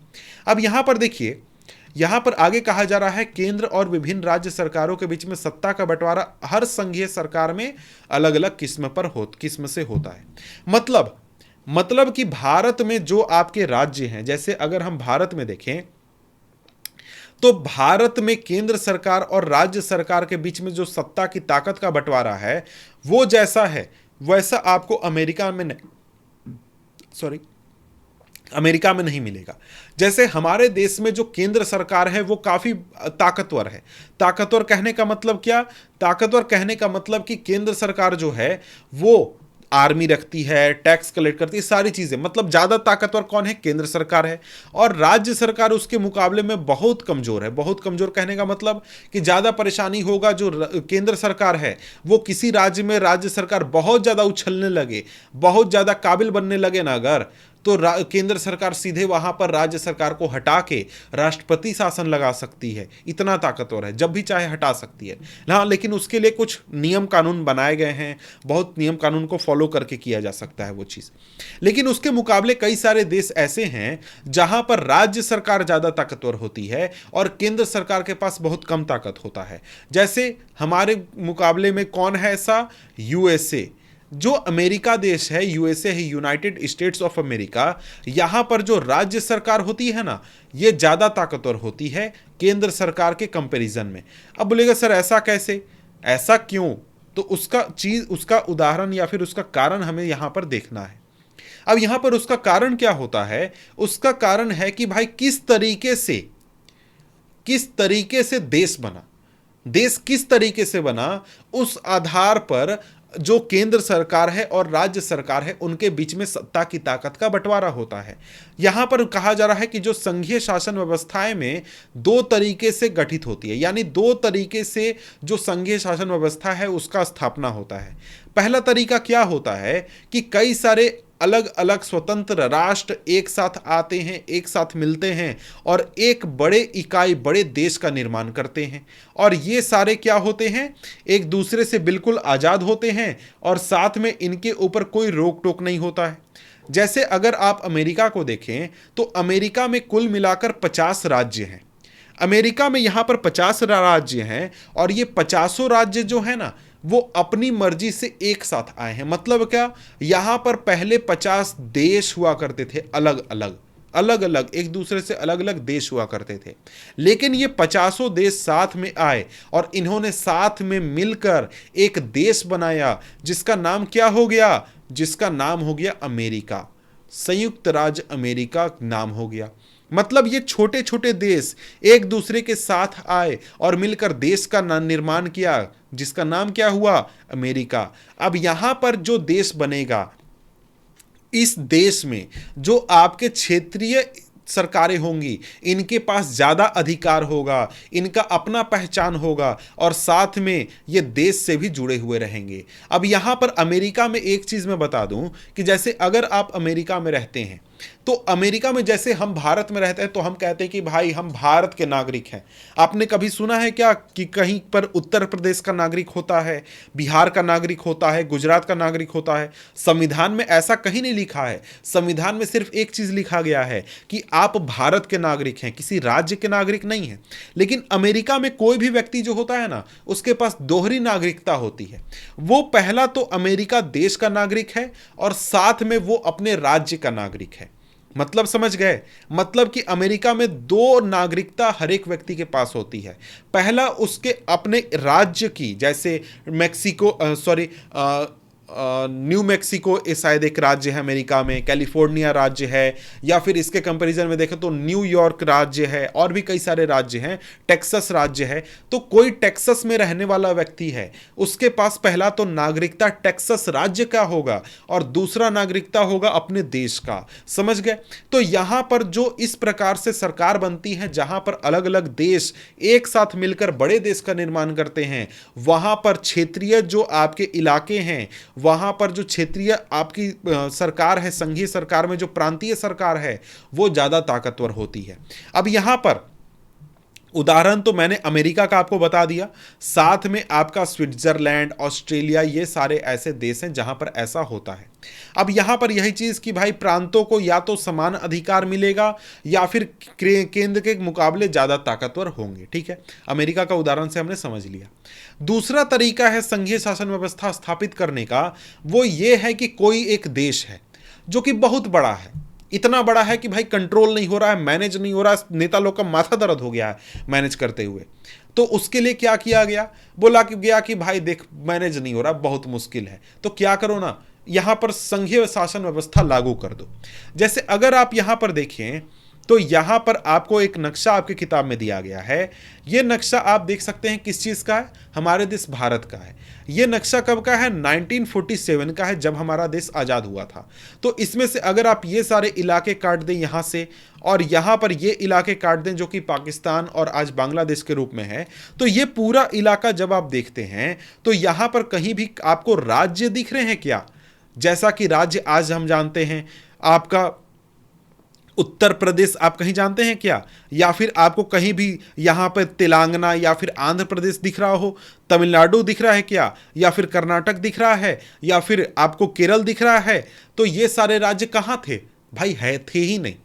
अब यहाँ पर देखिए, यहाँ पर आगे कहा जा रहा है केंद्र और विभिन्न राज्य सरकारों के बीच में सत्ता का बंटवारा हर संघीय सरकार में अलग अलग किस्म से होता है। मतलब कि भारत में जो आपके राज्य हैं, जैसे अगर हम भारत में देखें तो भारत में केंद्र सरकार और राज्य सरकार के बीच में जो सत्ता की ताकत का बंटवारा है वो जैसा है वैसा आपको अमेरिका में नहीं मिलेगा। जैसे हमारे देश में जो केंद्र सरकार है वो काफी ताकतवर है। ताकतवर कहने का मतलब क्या? ताकतवर कहने का मतलब कि केंद्र सरकार जो है वो आर्मी रखती है, टैक्स कलेक्ट करती है, सारी चीजें, मतलब ज्यादा ताकतवर कौन है? केंद्र सरकार है। और राज्य सरकार उसके मुकाबले में बहुत कमजोर है। बहुत कमजोर कहने का मतलब कि ज्यादा परेशानी होगा जो केंद्र सरकार है वो किसी राज्य में राज्य सरकार बहुत ज्यादा उछलने लगे, बहुत ज्यादा काबिल बनने लगे ना अगर, तो केंद्र सरकार सीधे वहां पर राज्य सरकार को हटा के राष्ट्रपति शासन लगा सकती है। इतना ताकतवर है, जब भी चाहे हटा सकती है। हाँ, लेकिन उसके लिए कुछ नियम कानून बनाए गए हैं, बहुत नियम कानून को फॉलो करके किया जा सकता है वो चीज़। लेकिन उसके मुकाबले कई सारे देश ऐसे हैं जहां पर राज्य सरकार ज़्यादा ताकतवर होती है और केंद्र सरकार के पास बहुत कम ताकत होता है। जैसे हमारे मुकाबले में कौन है ऐसा? यूएसए। जो अमेरिका देश है, यूएसए है, यूनाइटेड स्टेट्स ऑफ अमेरिका, यहां पर जो राज्य सरकार होती है ना ये ज्यादा ताकतवर होती है केंद्र सरकार के कंपैरिजन में। अब बोलेगा सर ऐसा कैसे, ऐसा क्यों? तो उसका उदाहरण या फिर उसका कारण हमें यहां पर देखना है। अब यहां पर उसका कारण क्या होता है? उसका कारण है कि भाई किस तरीके से देश बना, देश किस तरीके से बना, उस आधार पर जो केंद्र सरकार है और राज्य सरकार है उनके बीच में सत्ता की ताकत का बंटवारा होता है। यहां पर कहा जा रहा है कि जो संघीय शासन व्यवस्थाएं में दो तरीके से गठित होती है, यानी दो तरीके से जो संघीय शासन व्यवस्था है उसका स्थापना होता है। पहला तरीका क्या होता है कि कई सारे अलग अलग स्वतंत्र राष्ट्र एक साथ आते हैं, एक साथ मिलते हैं और एक बड़े देश का निर्माण करते हैं। और ये सारे क्या होते हैं? एक दूसरे से बिल्कुल आज़ाद होते हैं और साथ में इनके ऊपर कोई रोक टोक नहीं होता है। जैसे अगर आप अमेरिका को देखें तो अमेरिका में कुल मिलाकर 50 राज्य हैं। अमेरिका में यहाँ पर 50 राज्य हैं और ये 50 राज्य जो है ना वो अपनी मर्जी से एक साथ आए हैं। मतलब क्या? यहां पर पहले 50 देश हुआ करते थे, अलग अलग एक दूसरे से अलग अलग देश हुआ करते थे। लेकिन ये 50 देश साथ में आए और इन्होंने साथ में मिलकर एक देश बनाया जिसका नाम क्या हो गया? जिसका नाम हो गया अमेरिका। संयुक्त राज्य अमेरिका नाम हो गया। मतलब ये छोटे छोटे देश एक दूसरे के साथ आए और मिलकर देश का निर्माण किया जिसका नाम क्या हुआ? अमेरिका। अब यहां पर जो देश बनेगा, इस देश में जो आपके क्षेत्रीय सरकारें होंगी इनके पास ज़्यादा अधिकार होगा, इनका अपना पहचान होगा और साथ में ये देश से भी जुड़े हुए रहेंगे। अब यहाँ पर अमेरिका में एक चीज़ मैं बता दूं कि जैसे अगर आप अमेरिका में रहते हैं तो अमेरिका में जैसे हम भारत में रहते हैं तो हम कहते हैं कि भाई हम भारत के नागरिक हैं। आपने कभी सुना है क्या कि कहीं पर उत्तर प्रदेश का नागरिक होता है, बिहार का नागरिक होता है, गुजरात का नागरिक होता है? संविधान में ऐसा कहीं नहीं लिखा है। संविधान में सिर्फ एक चीज़ लिखा गया है कि आप भारत के नागरिक हैं, किसी राज्य के नागरिक नहीं हैं। लेकिन अमेरिका में कोई भी व्यक्ति जो होता है ना उसके पास दोहरी नागरिकता होती है। वो पहला तो अमेरिका देश का नागरिक है और साथ में वो अपने राज्य का नागरिक है। मतलब समझ गए? मतलब कि अमेरिका में दो नागरिकता हर एक व्यक्ति के पास होती है। पहला उसके अपने राज्य की, जैसे न्यू मैक्सिको शायद एक राज्य है अमेरिका में, कैलिफोर्निया राज्य है, या फिर इसके कंपैरिजन में देखें तो न्यूयॉर्क राज्य है, और भी कई सारे राज्य हैं, टेक्सास राज्य है। तो कोई टेक्सास में रहने वाला व्यक्ति है, उसके पास पहला तो नागरिकता टेक्सास राज्य का होगा और दूसरा नागरिकता होगा अपने देश का। समझ गए? तो यहां पर जो इस प्रकार से सरकार बनती है जहां पर अलग अलग देश एक साथ मिलकर बड़े देश का निर्माण करते हैं, वहां पर क्षेत्रीय जो आपके इलाके हैं, वहां पर जो क्षेत्रीय आपकी सरकार है, संघीय सरकार में जो प्रांतीय सरकार है, वो ज्यादा ताकतवर होती है। अब यहां पर उदाहरण तो मैंने अमेरिका का आपको बता दिया, साथ में आपका स्विट्जरलैंड, ऑस्ट्रेलिया, ये सारे ऐसे देश हैं जहां पर ऐसा होता है। अब यहां पर यही चीज कि भाई प्रांतों को या तो समान अधिकार मिलेगा या फिर केंद्र के मुकाबले ज्यादा ताकतवर होंगे। ठीक है, अमेरिका का उदाहरण से हमने समझ लिया। दूसरा तरीका है संघीय शासन व्यवस्था स्थापित करने का, वो ये है कि कोई एक देश है जो कि बहुत बड़ा है, इतना बड़ा है कि भाई कंट्रोल नहीं हो रहा है, मैनेज नहीं हो रहा है, नेता लोग का माथा दर्द हो गया है मैनेज करते हुए। तो उसके लिए क्या किया गया? बोला कि गया कि भाई देख मैनेज नहीं हो रहा, बहुत मुश्किल है, तो क्या करो ना, यहां पर संघीय शासन व्यवस्था लागू कर दो। जैसे अगर आप यहां पर देखें तो यहां पर आपको एक नक्शा आपकी किताब में दिया गया है। यह नक्शा आप देख सकते हैं किस चीज का है? हमारे देश भारत का है। यह नक्शा कब का है? 1947 का है, जब हमारा देश आजाद हुआ था। तो इसमें से अगर आप ये सारे इलाके काट दें यहां से, और यहां पर ये इलाके काट दें जो कि पाकिस्तान और आज बांग्लादेश के रूप में है, तो ये पूरा इलाका जब आप देखते हैं तो यहां पर कहीं भी आपको राज्य दिख रहे हैं क्या? जैसा कि राज्य आज हम जानते हैं, आपका उत्तर प्रदेश आप कहीं जानते हैं क्या? या फिर आपको कहीं भी यहां पर तेलंगाना या फिर आंध्र प्रदेश दिख रहा हो? तमिलनाडु दिख रहा है क्या? या फिर कर्नाटक दिख रहा है? या फिर आपको केरल दिख रहा है? तो ये सारे राज्य कहां थे भाई? थे ही नहीं।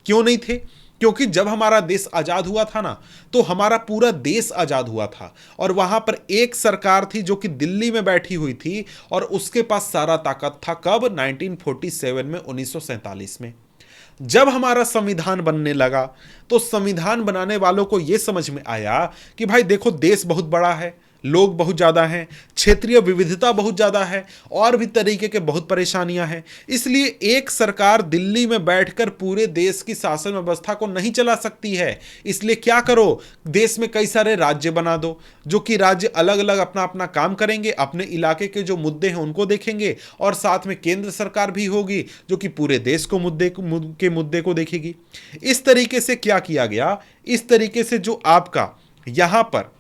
क्यों नहीं थे? क्योंकि जब हमारा देश आजाद हुआ था ना, तो हमारा पूरा देश आजाद हुआ था और वहां पर एक सरकार थी जो कि दिल्ली में बैठी हुई थी और उसके पास सारा ताकत था। कब? 1947 में, 1947 में। जब हमारा संविधान बनने लगा तो संविधान बनाने वालों को यह समझ में आया कि भाई देखो देश बहुत बड़ा है, लोग बहुत ज़्यादा हैं, क्षेत्रीय विविधता बहुत ज़्यादा है, और भी तरीके के बहुत परेशानियां हैं। इसलिए एक सरकार दिल्ली में बैठकर पूरे देश की शासन व्यवस्था को नहीं चला सकती है। इसलिए क्या करो, देश में कई सारे राज्य बना दो, जो कि राज्य अलग अलग अपना अपना काम करेंगे, अपने इलाके के जो मुद्दे हैं उनको देखेंगे, और साथ में केंद्र सरकार भी होगी जो कि पूरे देश को मुद्दे को देखेगी। इस तरीके से क्या किया गया? इस तरीके से जो आपका यहां पर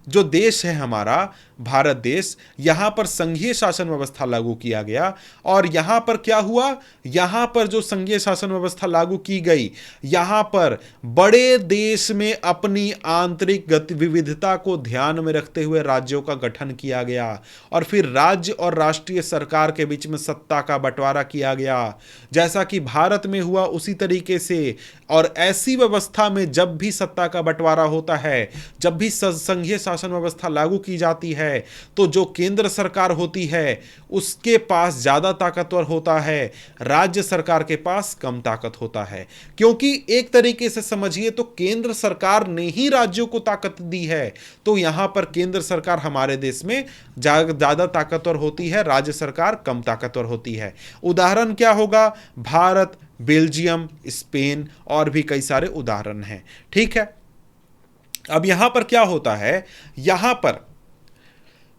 जो देश है हमारा भारत देश, यहां पर संघीय शासन व्यवस्था लागू किया गया। और यहां पर क्या हुआ? यहां पर जो संघीय शासन व्यवस्था लागू की गई, यहां पर बड़े देश में अपनी आंतरिक विविधता को ध्यान में रखते हुए राज्यों का गठन किया गया, और फिर राज्य और राष्ट्रीय सरकार के बीच में सत्ता का बंटवारा किया गया, जैसा कि भारत में हुआ उसी तरीके से। और ऐसी व्यवस्था में जब भी सत्ता का बंटवारा होता है, जब भी संघीय शासन व्यवस्था लागू की जाती है, तो जो केंद्र सरकार होती है उसके पास ज्यादा ताकतवर होता है, राज्य सरकार के पास कम ताकत होता है। क्योंकि एक तरीके से समझिए तो केंद्र सरकार ने ही राज्यों को ताकत दी है, तो यहां पर केंद्र सरकार हमारे देश में ज्यादा ताकतवर होती है, राज्य सरकार कम ताकतवर होती है। उदाहरण क्या होगा? भारत, बेल्जियम, स्पेन, और भी कई सारे उदाहरण हैं। ठीक है, अब यहां पर क्या होता है?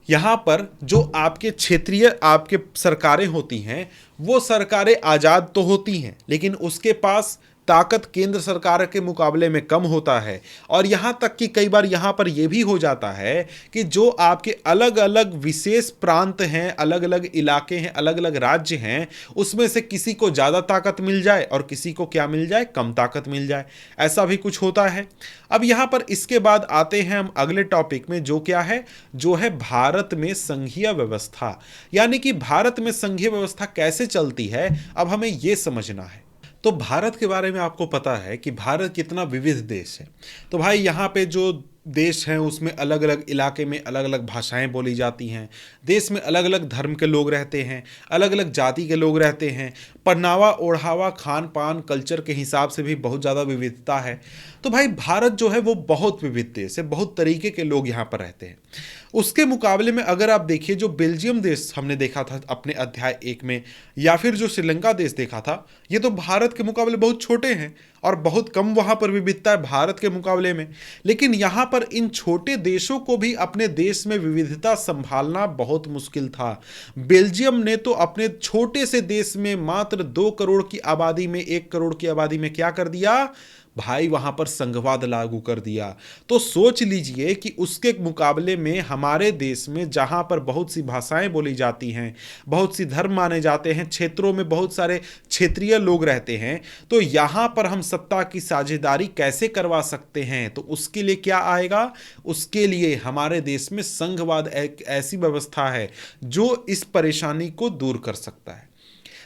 यहां पर जो आपके क्षेत्रीय आपके सरकारें होती हैं, वो सरकारें आजाद तो होती हैं, लेकिन उसके पास ताकत केंद्र सरकार के मुकाबले में कम होता है। और यहां तक कि कई बार यहां पर यह भी हो जाता है कि जो आपके अलग अलग विशेष प्रांत हैं, अलग अलग इलाके हैं, अलग अलग राज्य हैं, उसमें से किसी को ज्यादा ताकत मिल जाए और किसी को क्या मिल जाए? कम ताकत मिल जाए। ऐसा भी कुछ होता है। अब यहां पर इसके बाद आते हैं हम अगले टॉपिक में, जो क्या है? जो है भारत में संघीय व्यवस्था। यानी कि भारत में संघीय व्यवस्था कैसे चलती है, अब हमें यह समझना है। तो भारत के बारे में आपको पता है कि भारत कितना विविध देश है। तो भाई यहाँ पे जो देश हैं उसमें अलग अलग इलाके में अलग अलग भाषाएं बोली जाती हैं। देश में अलग अलग धर्म के लोग रहते हैं, अलग अलग जाति के लोग रहते हैं। पहनावा ओढ़ावा खान पान कल्चर के हिसाब से भी बहुत ज़्यादा विविधता है। तो भाई भारत जो है वो बहुत विविध देश है, बहुत तरीके के लोग यहाँ पर रहते हैं। उसके मुकाबले में अगर आप देखिए जो बेल्जियम देश हमने देखा था अपने अध्याय 1 में, या फिर जो श्रीलंका देश देखा था, ये तो भारत के मुकाबले बहुत छोटे हैं और बहुत कम वहाँ पर विविधता है भारत के मुकाबले में। लेकिन यहाँ पर इन छोटे देशों को भी अपने देश में विविधता संभालना बहुत मुश्किल था। बेल्जियम ने तो अपने छोटे से देश में मात्र 2 करोड़ की आबादी में, 1 करोड़ की आबादी में क्या कर दिया भाई, वहां पर संघवाद लागू कर दिया। तो सोच लीजिए कि उसके मुकाबले में हमारे देश में जहां पर बहुत सी भाषाएं बोली जाती हैं, बहुत सी धर्म माने जाते हैं, क्षेत्रों में बहुत सारे क्षेत्रीय लोग रहते हैं, तो यहां पर हम सत्ता की साझेदारी कैसे करवा सकते हैं? तो उसके लिए क्या आएगा? उसके लिए हमारे देश में संघवाद एक ऐसी व्यवस्था है जो इस परेशानी को दूर कर सकता है।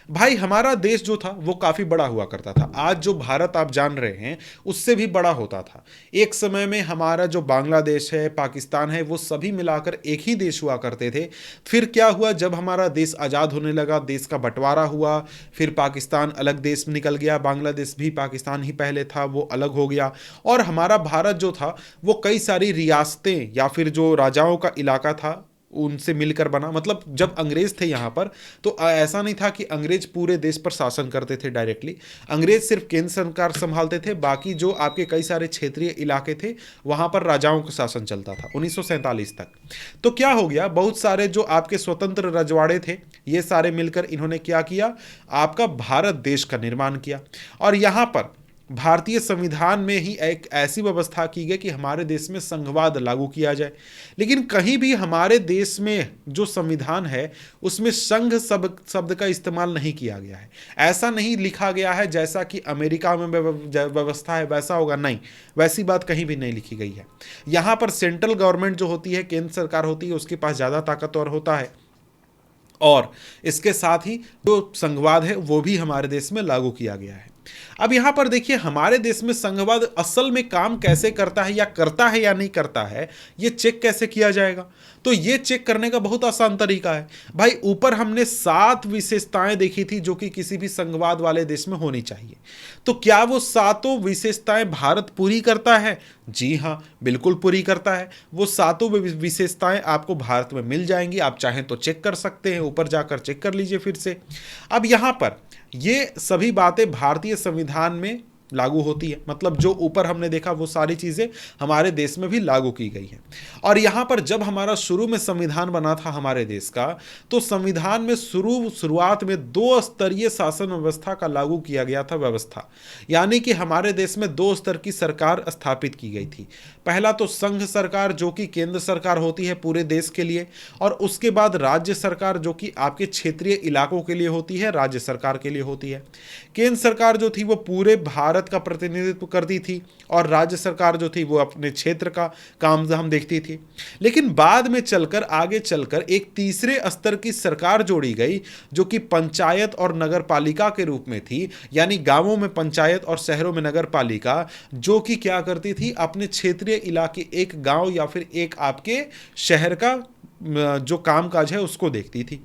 भाई हमारा देश जो था वो काफ़ी बड़ा हुआ करता था। आज जो भारत आप जान रहे हैं उससे भी बड़ा होता था। एक समय में हमारा जो बांग्लादेश है, पाकिस्तान है, वो सभी मिलाकर एक ही देश हुआ करते थे। फिर क्या हुआ, जब हमारा देश आज़ाद होने लगा, देश का बंटवारा हुआ, फिर पाकिस्तान अलग देश में निकल गया, बांग्लादेश भी पाकिस्तान ही पहले था, वो अलग हो गया, और हमारा भारत जो था वो कई सारी रियासतें या फिर जो राजाओं का इलाका था उनसे मिलकर बना। मतलब जब अंग्रेज थे यहाँ पर तो ऐसा नहीं था कि अंग्रेज पूरे देश पर शासन करते थे डायरेक्टली। अंग्रेज सिर्फ केंद्र सरकार संभालते थे, बाकी जो आपके कई सारे क्षेत्रीय इलाके थे वहाँ पर राजाओं का शासन चलता था 1947 तक। तो क्या हो गया, बहुत सारे जो आपके स्वतंत्र रजवाड़े थे ये सारे मिलकर इन्होंने क्या किया, आपका भारत देश का निर्माण किया। और यहाँ पर भारतीय संविधान में ही एक ऐसी व्यवस्था की गई कि हमारे देश में संघवाद लागू किया जाए। लेकिन कहीं भी हमारे देश में जो संविधान है उसमें संघ शब्द का इस्तेमाल नहीं किया गया है। ऐसा नहीं लिखा गया है जैसा कि अमेरिका में व्यवस्था है वैसा होगा, नहीं, वैसी बात कहीं भी नहीं लिखी गई है। यहाँ पर सेंट्रल गवर्नमेंट जो होती है, केंद्र सरकार होती है, उसके पास ज़्यादा ताकतवर होता है। और इसके साथ ही जो संघवाद है वो भी हमारे देश में लागू किया गया है। अब यहां पर देखिए हमारे देश में संघवाद असल में काम कैसे करता है या नहीं करता है, ये चेक कैसे किया जाएगा? तो ये चेक करने का बहुत आसान तरीका है भाई। ऊपर हमने 7 विशेषताएं देखी थी जो कि किसी भी संघवाद वाले देश में होनी चाहिए। तो क्या वो 7 विशेषताएं भारत पूरी करता है? जी हाँ, बिल्कुल पूरी करता है। वो 7 विशेषताएं आपको भारत में मिल जाएंगी, आप चाहें तो चेक कर सकते हैं, ऊपर जाकर चेक कर लीजिए फिर से। अब यहां पर ये सभी बातें भारतीय संविधान में लागू होती है, मतलब जो ऊपर हमने देखा वो सारी चीज़ें हमारे देश में भी लागू की गई हैं। और यहाँ पर जब हमारा शुरू में संविधान बना था हमारे देश का, तो संविधान में शुरुआत में 2 स्तरीय शासन व्यवस्था का लागू किया गया था व्यवस्था, यानी कि हमारे देश में 2 स्तर की सरकार स्थापित की गई थी। पहला तो संघ सरकार जो कि केंद्र सरकार होती है पूरे देश के लिए, और उसके बाद राज्य सरकार जो कि आपके क्षेत्रीय इलाकों के लिए होती है, राज्य सरकार के लिए होती है। केंद्र सरकार जो थी वो पूरे भारत का प्रतिनिधित्व करती थी और राज्य सरकार जो थी वो अपने क्षेत्र का काम हम देखती थी। लेकिन बाद में चलकर आगे चलकर एक तीसरे स्तर की सरकार जोड़ी गई जो कि पंचायत और नगर पालिका के रूप में थी, यानी गांवों में पंचायत और शहरों में नगर पालिका, जो कि क्या करती थी, अपने क्षेत्रीय इलाके, एक गांव या फिर एक आपके शहर का जो कामकाज है उसको देखती थी।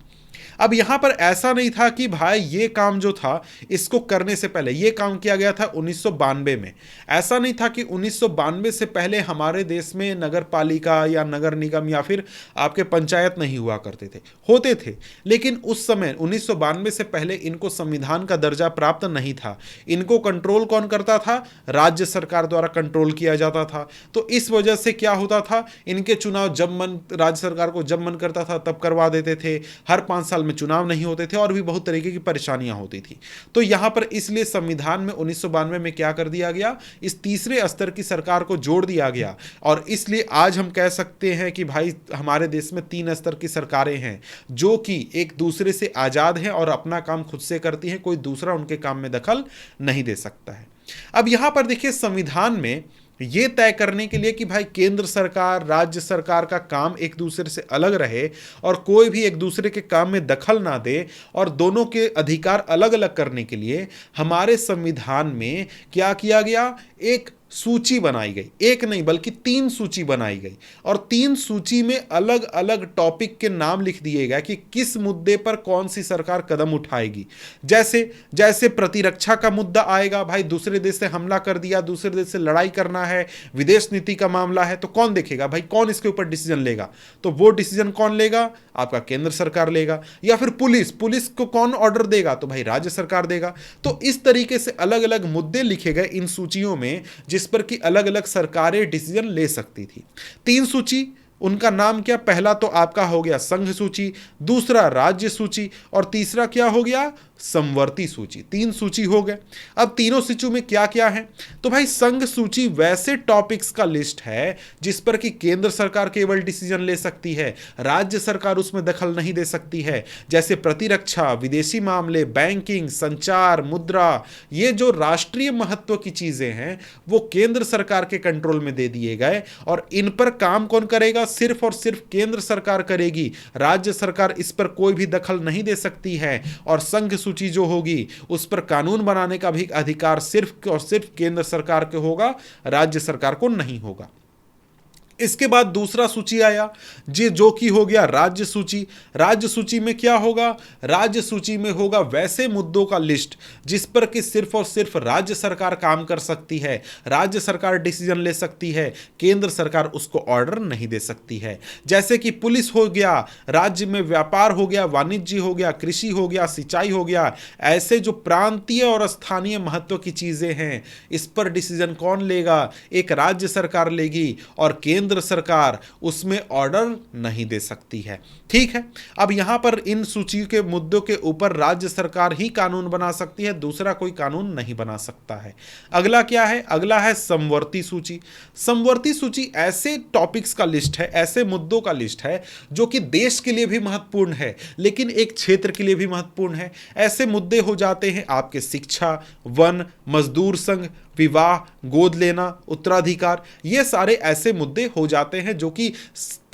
अब यहां पर ऐसा नहीं था कि भाई ये काम जो था इसको करने से पहले, ये काम किया गया था 1992 में। ऐसा नहीं था कि 1992 से पहले हमारे देश में नगर पालिका या नगर निगम या फिर आपके पंचायत नहीं हुआ करते थे, होते थे, लेकिन उस समय 1992 से पहले इनको संविधान का दर्जा प्राप्त नहीं था। इनको कंट्रोल कौन करता था? राज्य सरकार द्वारा कंट्रोल किया जाता था। तो इस वजह से क्या होता था, इनके चुनाव जब मन, राज्य सरकार को जब मन करता था तब करवा देते थे, हर 5 साल में चुनाव नहीं होते थे और भी बहुत तरीके की परेशानियां होती थी। तो यहां पर इसलिए संविधान में 1992 में क्या कर दिया गया, इस तीसरे स्तर की सरकार को जोड़ दिया गया। और इसलिए आज हम कह सकते हैं कि भाई हमारे देश में 3 स्तर की सरकारें हैं जो कि एक दूसरे से आजाद हैं और अपना काम खुद से करती हैं, कोई दूसरा उनके काम में दखल नहीं दे सकता है। अब यहां पर देखिए संविधान में ये तय करने के लिए कि भाई केंद्र सरकार राज्य सरकार का काम एक दूसरे से अलग रहे और कोई भी एक दूसरे के काम में दखल ना दे और दोनों के अधिकार अलग अलग करने के लिए हमारे संविधान में क्या किया गया, एक सूची बनाई गई, एक नहीं बल्कि 3 सूची बनाई गई, और 3 सूची में अलग अलग टॉपिक के नाम लिख दिए गए कि किस मुद्दे पर कौन सी सरकार कदम उठाएगी। जैसे जैसे प्रतिरक्षा का मुद्दा आएगा, भाई दूसरे देश से हमला कर दिया, दूसरे देश से लड़ाई करना है, विदेश नीति का मामला है, तो कौन देखेगा भाई, कौन इसके ऊपर डिसीजन लेगा? तो वो डिसीजन कौन लेगा? आपका केंद्र सरकार लेगा। या फिर पुलिस पुलिस को कौन ऑर्डर देगा? तो भाई राज्य सरकार देगा। तो इस तरीके से अलग अलग मुद्दे लिखे गए इन सूचियों में, जिस पर कि अलग अलग सरकारें डिसीजन ले सकती थी। 3 सूची, उनका नाम क्या? पहला तो आपका हो गया संघ सूची, दूसरा राज्य सूची, और तीसरा क्या हो गया? समवर्ती सूची। 3 सूची हो गए। अब तीनों सूची में क्या क्या है? तो भाई संघ सूची वैसे टॉपिक्स का लिस्ट है जिस पर कि केंद्र सरकार केवल डिसीजन ले सकती है, राज्य सरकार उसमें दखल नहीं दे सकती है। जैसे प्रतिरक्षा, विदेशी मामले, बैंकिंग, संचार, मुद्रा, ये जो राष्ट्रीय महत्व की चीजें हैं वो केंद्र सरकार के कंट्रोल में दे दिए गए, और इन पर काम कौन करेगा? सिर्फ और सिर्फ केंद्र सरकार करेगी। राज्य सरकार इस पर कोई भी दखल नहीं दे सकती है, और संघ सूची जो होगी उस पर कानून बनाने का भी अधिकार सिर्फ और सिर्फ केंद्र सरकार के होगा, राज्य सरकार को नहीं होगा। इसके बाद दूसरा सूची आया जो कि हो गया राज्य सूची। राज्य सूची में क्या होगा? राज्य सूची में होगा वैसे मुद्दों का लिस्ट जिस पर कि सिर्फ और सिर्फ राज्य सरकार काम कर सकती है, राज्य सरकार डिसीजन ले सकती है, केंद्र सरकार उसको ऑर्डर नहीं दे सकती है। जैसे कि पुलिस हो गया, राज्य में व्यापार हो गया, वाणिज्य हो गया, कृषि हो गया, सिंचाई हो गया, ऐसे जो प्रांतीय और स्थानीय महत्व की चीजें हैं इस पर डिसीजन कौन लेगा? एक राज्य सरकार लेगी, और केंद्र सरकार उसमें ऑर्डर नहीं दे सकती है। ठीक है, अब यहां पर इन सूची के मुद्दों के ऊपर राज्य सरकार ही कानून बना सकती है, दूसरा कोई कानून नहीं बना सकता है। अगला क्या है? अगला है समवर्ती सूची। समवर्ती सूची ऐसे टॉपिक्स का लिस्ट है, ऐसे मुद्दों का लिस्ट है जो कि देश के लिए भी महत्वपूर्ण है लेकिन एक क्षेत्र के लिए भी महत्वपूर्ण है। ऐसे मुद्दे हो जाते हैं आपके शिक्षा, वन, मजदूर संघ, विवाह, गोद लेना, उत्तराधिकार, ये सारे ऐसे मुद्दे हो जाते हैं जो कि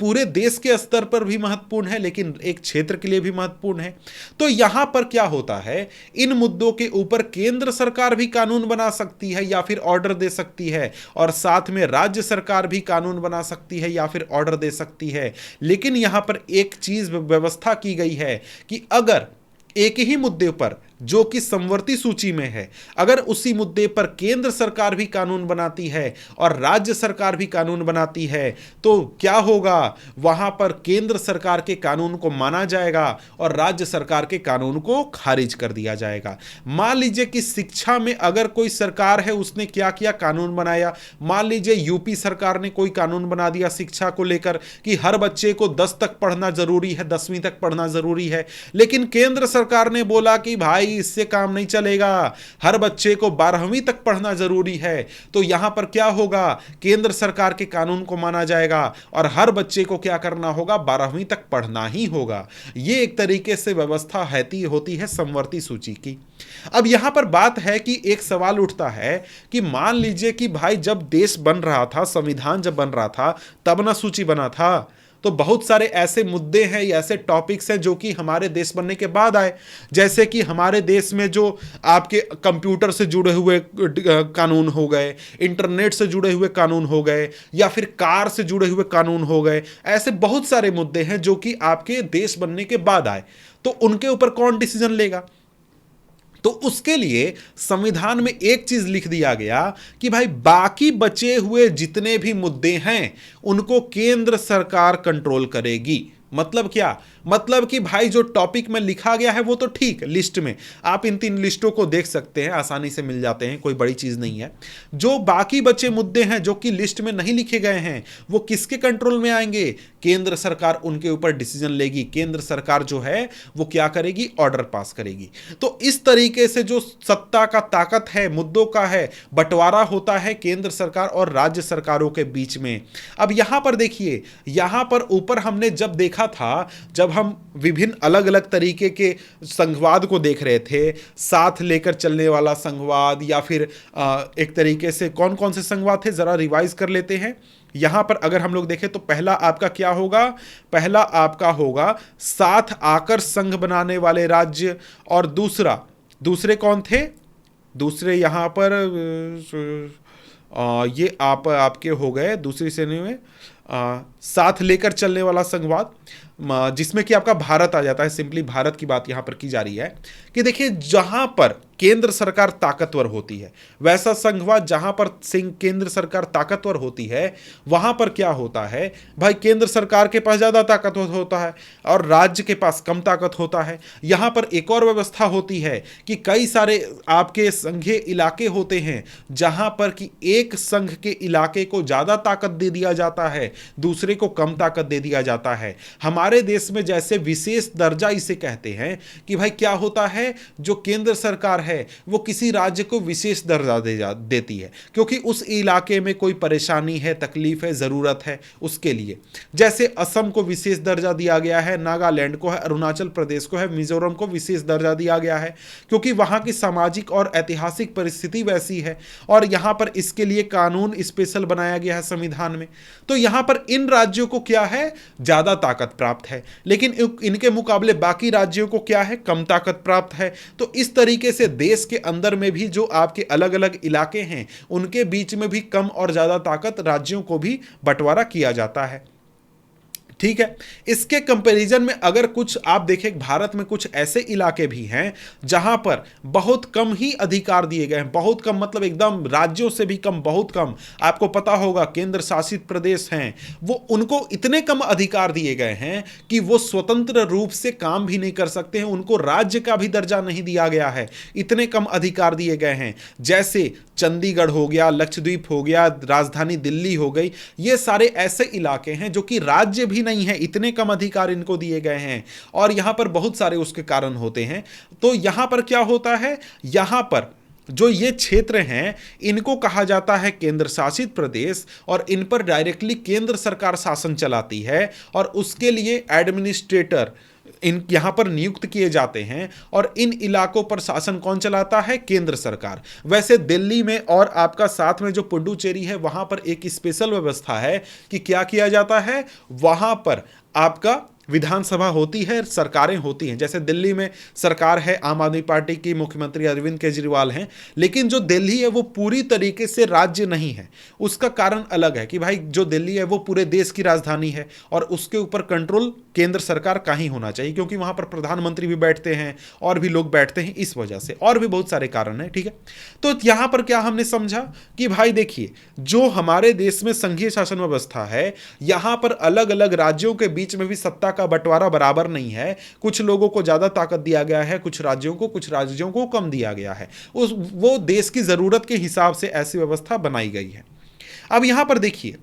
पूरे देश के स्तर पर भी महत्वपूर्ण है लेकिन एक क्षेत्र के लिए भी महत्वपूर्ण है। तो यहां पर क्या होता है, इन मुद्दों के ऊपर केंद्र सरकार भी कानून बना सकती है या फिर ऑर्डर दे सकती है, और साथ में राज्य सरकार भी कानून बना सकती है या फिर ऑर्डर दे सकती है। लेकिन यहां पर एक चीज व्यवस्था की गई है कि अगर एक ही मुद्दे पर जो कि समवर्ती सूची में है, अगर उसी मुद्दे पर केंद्र सरकार भी कानून बनाती है और राज्य सरकार भी कानून बनाती है तो क्या होगा? वहां पर केंद्र सरकार के कानून को माना जाएगा और राज्य सरकार के कानून को खारिज कर दिया जाएगा। मान लीजिए कि शिक्षा में अगर कोई सरकार है उसने क्या किया? कानून बनाया। मान लीजिए यूपी सरकार ने कोई कानून बना दिया शिक्षा को लेकर कि हर बच्चे को 10 तक पढ़ना जरूरी है, 10वीं तक पढ़ना जरूरी है, लेकिन केंद्र सरकार ने बोला कि भाई इससे काम नहीं चलेगा, हर बच्चे को 12वीं तक पढ़ना जरूरी है। तो यहां पर क्या होगा? केंद्र सरकार के कानून को माना जाएगा और हर बच्चे को क्या करना होगा? 12वीं तक पढ़ना ही होगा। यह एक तरीके से व्यवस्था होती है समवर्ती सूची की। अब यहां पर बात है कि एक सवाल उठता है कि मान लीजिए कि भाई जब देश बन रहा था, संविधान जब बन रहा था तब ना सूची बना था, तो बहुत सारे ऐसे मुद्दे हैं, ऐसे टॉपिक्स हैं जो कि हमारे देश बनने के बाद आए। जैसे कि हमारे देश में जो आपके कंप्यूटर से जुड़े हुए कानून हो गए, इंटरनेट से जुड़े हुए कानून हो गए, या फिर कार से जुड़े हुए कानून हो गए। ऐसे बहुत सारे मुद्दे हैं जो कि आपके देश बनने के बाद आए, तो उनके ऊपर कौन डिसीजन लेगा? तो उसके लिए संविधान में एक चीज लिख दिया गया कि भाई बाकी बचे हुए जितने भी मुद्दे हैं उनको केंद्र सरकार कंट्रोल करेगी। मतलब क्या? मतलब कि भाई जो टॉपिक में लिखा गया है वो तो ठीक लिस्ट में, आप इन 3 लिस्टों को देख सकते हैं, आसानी से मिल जाते हैं, कोई बड़ी चीज नहीं है। जो बाकी बचे मुद्दे हैं जो कि लिस्ट में नहीं लिखे गए हैं वो किसके कंट्रोल में आएंगे? केंद्र सरकार उनके ऊपर डिसीजन लेगी। केंद्र सरकार जो है वो क्या करेगी? ऑर्डर पास करेगी। तो इस तरीके से जो सत्ता का ताकत है, मुद्दों का है, बंटवारा होता है केंद्र सरकार और राज्य सरकारों के बीच में। अब यहां पर देखिए, यहां पर ऊपर हमने जब देखा था, जब हम विभिन्न अलग अलग तरीके के संघवाद को देख रहे थे, साथ लेकर चलने वाला संघवाद, या फिर एक तरीके से कौन कौन से संघवाद थे जरा रिवाइज कर लेते हैं। यहां पर अगर हम लोग देखें तो पहला आपका क्या होगा? पहला आपका होगा साथ आकर संघ बनाने वाले राज्य, और दूसरे कौन थे? दूसरे यहां पर ये आपके हो गए दूसरी श्रेणी में साथ लेकर चलने वाला संघवाद, जिसमें कि आपका भारत आ जाता है। सिंपली भारत की बात यहां पर की जा रही है कि देखिए जहां पर केंद्र सरकार ताकतवर होती है, वैसा संघवाद जहां पर केंद्र सरकार ताकतवर होती है वहां पर क्या होता है भाई, केंद्र सरकार के पास ज्यादा ताकत होता है और राज्य के पास कम ताकत होता है। यहां पर एक और व्यवस्था होती है कि कई सारे आपके संघीय इलाके होते हैं जहां पर कि एक संघ के इलाके को ज्यादा ताकत दे दिया जाता है, दूसरे को कम ताकत दे दिया जाता है। हमारे देश में जैसे विशेष दर्जा इसे कहते हैं कि भाई क्या होता है, जो केंद्र सरकार है वो किसी राज्य को विशेष दर्जा देती है क्योंकि उस इलाके में कोई परेशानी है, तकलीफ है, जरूरत है उसके लिए। जैसे असम को विशेष दर्जा दिया गया है, नागालैंड को है, अरुणाचल प्रदेश को है, मिजोरम को विशेष दर्जा दिया गया है क्योंकि वहां की सामाजिक और ऐतिहासिक परिस्थिति वैसी है और यहां पर इसके लिए कानून स्पेशल बनाया गया है संविधान में। तो यहां पर इन राज्यों को क्या है, ज्यादा ताकत प्राप्त है, लेकिन इनके मुकाबले बाकी राज्यों को क्या है, कम ताकत प्राप्त है। तो इस तरीके से देश के अंदर में भी जो आपके अलग अलग इलाके हैं उनके बीच में भी कम और ज्यादा ताकत राज्यों को भी बंटवारा किया जाता है। ठीक है, इसके कंपैरिजन में अगर कुछ आप देखें, भारत में कुछ ऐसे इलाके भी हैं जहां पर बहुत कम ही अधिकार दिए गए हैं, बहुत कम मतलब एकदम राज्यों से भी कम, बहुत कम। आपको पता होगा केंद्र शासित प्रदेश हैं वो, उनको इतने कम अधिकार दिए गए हैं कि वो स्वतंत्र रूप से काम भी नहीं कर सकते हैं, उनको राज्य का भी दर्जा नहीं दिया गया है, इतने कम अधिकार दिए गए हैं। जैसे चंडीगढ़ हो गया, लक्षद्वीप हो गया, राजधानी दिल्ली हो गई, ये सारे ऐसे इलाके हैं जो कि राज्य भी नहीं है, इतने कम अधिकार इनको दिए गए हैं और यहां पर बहुत सारे उसके कारण होते हैं। तो यहां पर क्या होता है, यहां पर जो ये क्षेत्र हैं इनको कहा जाता है केंद्र शासित प्रदेश और इन पर डायरेक्टली केंद्र सरकार शासन चलाती है और उसके लिए एडमिनिस्ट्रेटर यहां पर नियुक्त किए जाते हैं और इन इलाकों पर शासन कौन चलाता है, केंद्र सरकार। वैसे दिल्ली में और आपका साथ में जो पुडुचेरी है वहां पर एक स्पेशल व्यवस्था है कि क्या किया जाता है, वहां पर आपका विधानसभा होती है, सरकारें होती हैं। जैसे दिल्ली में सरकार है आम आदमी पार्टी की, मुख्यमंत्री अरविंद केजरीवाल हैं, लेकिन जो दिल्ली है वो पूरी तरीके से राज्य नहीं है। उसका कारण अलग है कि भाई जो दिल्ली है वो पूरे देश की राजधानी है और उसके ऊपर कंट्रोल केंद्र सरकार का ही होना चाहिए क्योंकि वहां पर प्रधानमंत्री भी बैठते हैं और भी लोग बैठते हैं, इस वजह से और भी बहुत सारे कारण हैं। ठीक है, तो यहां पर क्या हमने समझा कि भाई देखिए जो हमारे देश में संघीय शासन व्यवस्था है, यहां पर अलग अलग राज्यों के बीच में भी सत्ता का बंटवारा बराबर नहीं है। कुछ लोगों को ज्यादा ताकत दिया गया है, कुछ राज्यों को कम दिया गया है। वो देश की जरूरत के हिसाब से ऐसी व्यवस्था बनाई गई है। अब यहां पर देखिए,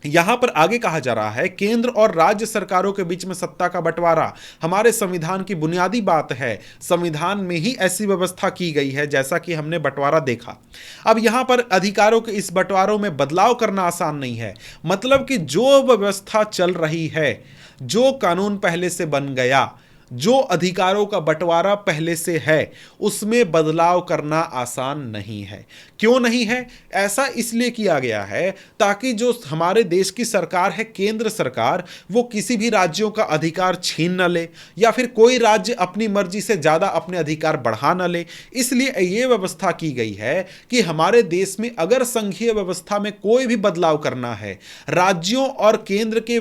यहां पर आगे कहा जा रहा है केंद्र और राज्य सरकारों के बीच में सत्ता का बंटवारा हमारे संविधान की बुनियादी बात है। संविधान में ही ऐसी व्यवस्था की गई है जैसा कि हमने बंटवारा देखा। अब यहां पर अधिकारों के इस बंटवारों में बदलाव करना आसान नहीं है। मतलब कि जो व्यवस्था चल रही है, जो कानून पहले से बन गया, जो अधिकारों का बंटवारा पहले से है, उसमें बदलाव करना आसान नहीं है। क्यों नहीं है? ऐसा इसलिए किया गया है ताकि जो हमारे देश की सरकार है, केंद्र सरकार, वो किसी भी राज्यों का अधिकार छीन न ले या फिर कोई राज्य अपनी मर्जी से ज्यादा अपने अधिकार बढ़ा न ले। इसलिए यह व्यवस्था की गई है कि हमारे देश में अगर संघीय व्यवस्था में कोई भी बदलाव करना है, राज्यों और केंद्र के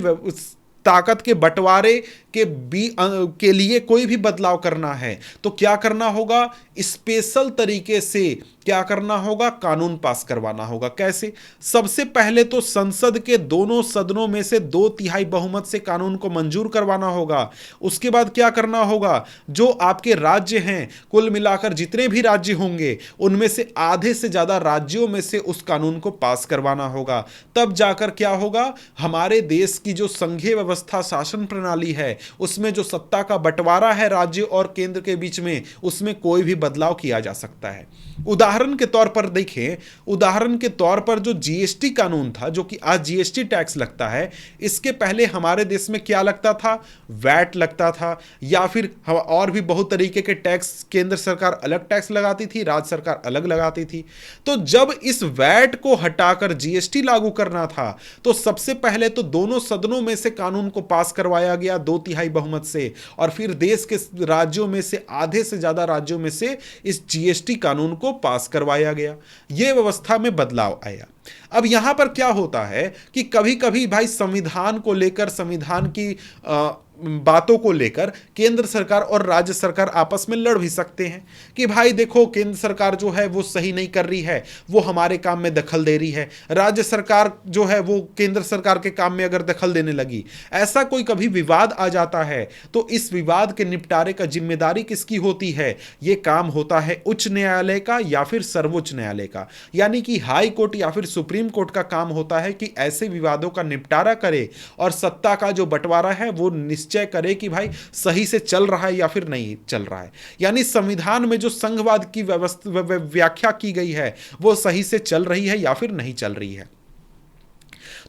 ताकत के बंटवारे के लिए कोई भी बदलाव करना है तो क्या करना होगा, स्पेशल तरीके से क्या करना होगा, कानून पास करवाना होगा। कैसे? सबसे पहले तो संसद के दोनों सदनों में से 2/3 बहुमत से कानून को मंजूर करवाना होगा। उसके बाद क्या करना होगा, जो आपके राज्य हैं, कुल मिलाकर जितने भी राज्य होंगे उनमें से आधे से ज्यादा राज्यों में से उस कानून को पास करवाना होगा। तब जाकर क्या होगा, हमारे देश की जो संघीय व्यवस्था शासन प्रणाली है उसमें जो सत्ता का बंटवारा है राज्य और केंद्र के बीच में, उसमें कोई भी बदलाव किया जा सकता है। उदाहरण के तौर पर देखें, उदाहरण के तौर पर जो जीएसटी कानून था, जो कि आज जीएसटी टैक्स लगता है, इसके पहले हमारे देश में क्या लगता था, वैट लगता था या फिर और भी बहुत तरीके के टैक्स केंद्र सरकार अलग टैक्स लगाती थी, राज्य सरकार अलग लगाती थी। तो जब इस वैट को हटाकर जीएसटी लागू करना था तो सबसे पहले तो दोनों सदनों में से कानून को पास करवाया गया 2/3 तिहाई बहुमत से, और फिर देश के राज्यों में से आधे से ज़्यादा राज्यों में से इस जीएसटी कानून को पास करवाया गया। ये व्यवस्था में बदलाव आया। अब यहां पर क्या होता है कि कभी कभी भाई संविधान को लेकर, संविधान की बातों को लेकर केंद्र सरकार और राज्य सरकार आपस में लड़ भी सकते हैं कि भाई देखो केंद्र सरकार जो है वो सही नहीं कर रही है, वो हमारे काम में दखल दे रही है, राज्य सरकार जो है वो केंद्र सरकार के काम में अगर दखल देने लगी, ऐसा कोई कभी विवाद आ जाता है तो इस विवाद के निपटारे का जिम्मेदारी किसकी होती है? ये काम होता है उच्च न्यायालय का या फिर सर्वोच्च न्यायालय का, यानी कि हाई कोर्ट या फिर सुप्रीम कोर्ट का काम होता है कि ऐसे विवादों का निपटारा करे और सत्ता का जो बंटवारा है वो निश्चय करे कि भाई सही से चल रहा है या फिर नहीं चल रहा है। यानी संविधान में जो संघवाद की व्याख्या की गई है वो सही से चल रही है या फिर नहीं चल रही है।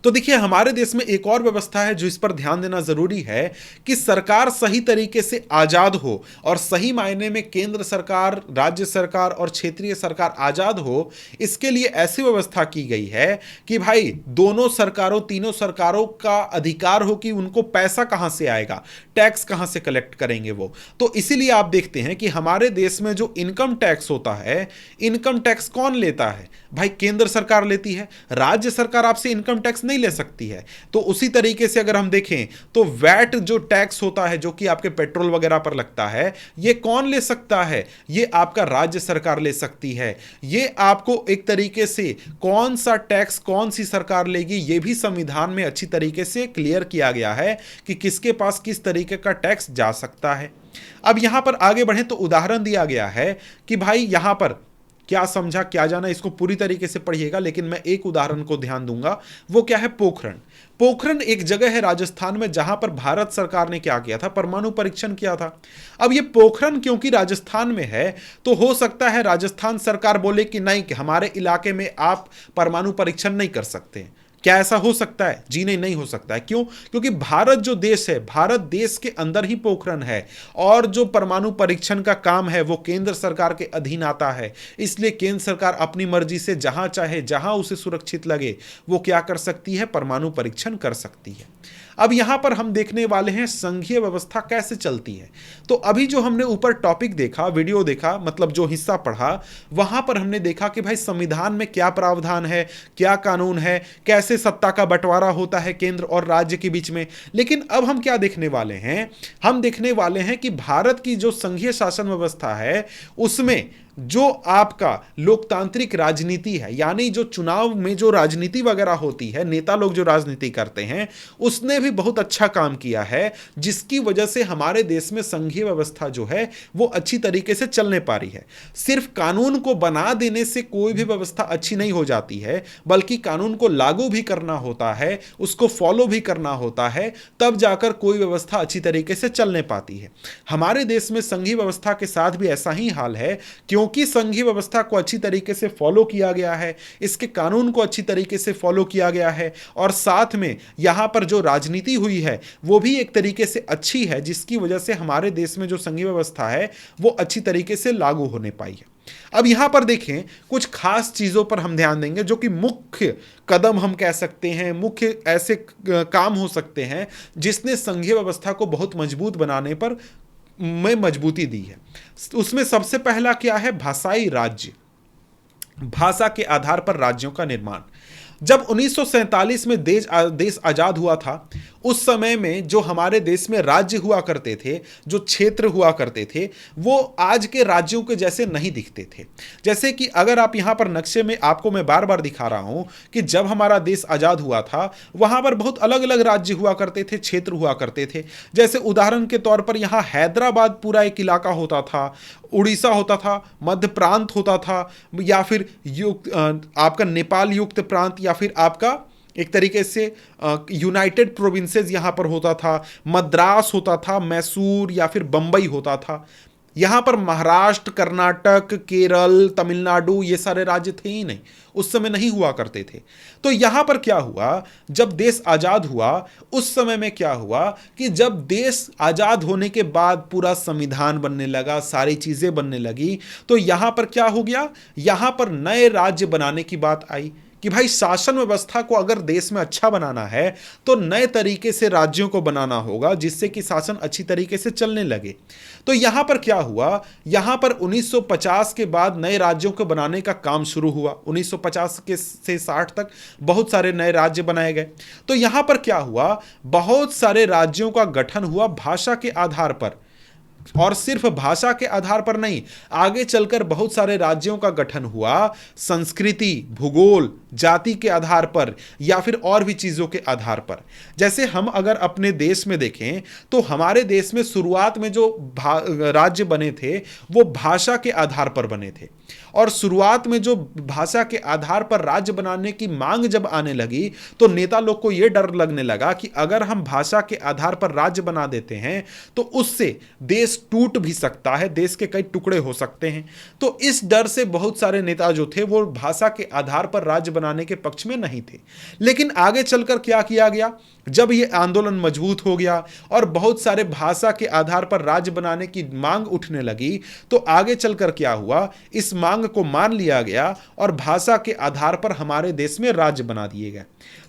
तो देखिए हमारे देश में एक और व्यवस्था है जो इस पर ध्यान देना जरूरी है कि सरकार सही तरीके से आजाद हो, और सही मायने में केंद्र सरकार, राज्य सरकार और क्षेत्रीय सरकार आजाद हो। इसके लिए ऐसी व्यवस्था की गई है कि भाई दोनों सरकारों, तीनों सरकारों का अधिकार हो कि उनको पैसा कहां से आएगा, टैक्स कहां से कलेक्ट करेंगे वो। तो इसीलिए आप देखते हैं कि हमारे देश में जो इनकम टैक्स होता है, इनकम टैक्स कौन लेता है? भाई केंद्र सरकार लेती है, राज्य सरकार आपसे इनकम टैक्स नहीं ले सकती है। तो उसी तरीके से अगर हम देखें तो वैट जो टैक्स होता है जो कि आपके पेट्रोल वगैरह पर लगता है, ये कौन ले सकता है? ये आपका राज्य सरकार ले सकती है। ये आपको एक तरीके से कौन सा टैक्स कौन सी सरकार लेगी ये भी संविधान में अच्छी तरीके से क्लियर किया गया है कि किसके पास किस तरीके का टैक्स जा सकता है। अब यहां पर आगे बढ़े तो उदाहरण दिया गया है कि भाई यहां पर क्या समझा क्या जाना, इसको पूरी तरीके से पढ़िएगा, लेकिन मैं एक उदाहरण को ध्यान दूंगा। वो क्या है? पोखरण। पोखरण एक जगह है राजस्थान में जहां पर भारत सरकार ने क्या किया था? परमाणु परीक्षण किया था। अब ये पोखरण क्योंकि राजस्थान में है तो हो सकता है राजस्थान सरकार बोले कि नहीं, कि हमारे इलाके में आप परमाणु परीक्षण नहीं कर सकते। क्या ऐसा हो सकता है? जी नहीं, नहीं हो सकता है। क्यों? क्योंकि भारत जो देश है, भारत देश के अंदर ही पोखरण है, और जो परमाणु परीक्षण का काम है वो केंद्र सरकार के अधीन आता है। इसलिए केंद्र सरकार अपनी मर्जी से जहां चाहे, जहां उसे सुरक्षित लगे, वो क्या कर सकती है? परमाणु परीक्षण कर सकती है। अब यहां पर हम देखने वाले हैं संघीय व्यवस्था कैसे चलती है। तो अभी जो हमने ऊपर टॉपिक देखा, वीडियो देखा, मतलब जो हिस्सा पढ़ा, वहां पर हमने देखा कि भाई संविधान में क्या प्रावधान है, क्या कानून है, कैसे सत्ता का बंटवारा होता है केंद्र और राज्य के बीच में। लेकिन अब हम क्या देखने वाले हैं? हम देखने वाले हैं कि भारत की जो संघीय शासन व्यवस्था है उसमें जो आपका लोकतांत्रिक राजनीति है, यानी जो चुनाव में जो राजनीति वगैरह होती है, नेता लोग जो राजनीति करते हैं, उसने भी बहुत अच्छा काम किया है, जिसकी वजह से हमारे देश में संघीय व्यवस्था जो है वो अच्छी तरीके से चलने पा रही है। सिर्फ कानून को बना देने से कोई भी व्यवस्था अच्छी नहीं हो जाती है, बल्कि कानून को लागू भी करना होता है, उसको फॉलो भी करना होता है, तब जाकर कोई व्यवस्था अच्छी तरीके से चलने पाती है। हमारे देश में संघीय व्यवस्था के साथ भी ऐसा ही हाल है, क्योंकि संघीय व्यवस्था को अच्छी तरीके से फॉलो किया गया है, इसके कानून को अच्छी तरीके से फॉलो किया गया है, और साथ में यहां पर जो राजनीति हुई है वो भी एक तरीके से अच्छी है, जिसकी वजह से हमारे देश में जो संघीय व्यवस्था है वो अच्छी तरीके से लागू होने पाई है। अब यहां पर देखें, कुछ खास चीजों पर हम ध्यान देंगे जो कि मुख्य कदम हम कह सकते हैं, मुख्य ऐसे काम हो सकते हैं जिसने संघीय व्यवस्था को बहुत मजबूत बनाने पर में मजबूती दी है। उसमें सबसे पहला क्या है? भाषाई राज्य, भाषा के आधार पर राज्यों का निर्माण। जब 1947 में देश आजाद हुआ था, उस समय में जो हमारे देश में राज्य हुआ करते थे, जो क्षेत्र हुआ करते थे, वो आज के राज्यों के जैसे नहीं दिखते थे। जैसे कि अगर आप यहाँ पर नक्शे में, आपको मैं बार बार दिखा रहा हूँ कि जब हमारा देश आजाद हुआ था वहाँ पर बहुत अलग अलग राज्य हुआ करते थे, क्षेत्र हुआ करते थे। जैसे उदाहरण के तौर पर यहाँ हैदराबाद पूरा एक इलाका होता था, उड़ीसा होता था, मध्य प्रांत होता था, या फिर आपका नेपाल युक्त प्रांत, या फिर आपका एक तरीके से यूनाइटेड प्रोविंसेस यहाँ पर होता था, मद्रास होता था, मैसूर या फिर बंबई होता था। यहाँ पर महाराष्ट्र, कर्नाटक, केरल, तमिलनाडु ये सारे राज्य थे ही नहीं, उस समय नहीं हुआ करते थे। तो यहाँ पर क्या हुआ, जब देश आज़ाद हुआ उस समय में क्या हुआ कि जब देश आज़ाद होने के बाद पूरा संविधान बनने लगा, सारी चीज़ें बनने लगी, तो यहाँ पर क्या हो गया, यहाँ पर नए राज्य बनाने की बात आई कि भाई शासन व्यवस्था को अगर देश में अच्छा बनाना है तो नए तरीके से राज्यों को बनाना होगा जिससे कि शासन अच्छी तरीके से चलने लगे। तो यहां पर क्या हुआ, यहां पर 1950 के बाद नए राज्यों को बनाने का काम शुरू हुआ। 1950 के से 60 तक बहुत सारे नए राज्य बनाए गए। तो यहां पर क्या हुआ, बहुत सारे राज्यों का गठन हुआ भाषा के आधार पर, और सिर्फ भाषा के आधार पर नहीं, आगे चलकर बहुत सारे राज्यों का गठन हुआ संस्कृति, भूगोल, जाति के आधार पर या फिर और भी चीजों के आधार पर। जैसे हम अगर अपने देश में देखें तो हमारे देश में शुरुआत में जो राज्य बने थे वो भाषा के आधार पर बने थे, और शुरुआत में जो भाषा के आधार पर राज्य बनाने की मांग जब आने लगी तो नेता लोग को यह डर लगने लगा कि अगर हम भाषा के आधार पर राज्य बना देते हैं तो उससे देश टूट भी सकता है, देश के कई टुकड़े हो सकते हैं। तो इस डर से बहुत सारे नेता जो थे वो भाषा के आधार पर राज्य बनाने के पक्ष में नहीं थे। लेकिन आगे चलकर क्या किया गया, जब यह आंदोलन मजबूत हो गया और बहुत सारे भाषा के आधार पर राज्य बनाने की मांग उठने लगी तो आगे चलकर क्या हुआ, इस मांग को मान लिया गया और भाषा के आधार पर हमारे देश में राज्य बना दिए गए।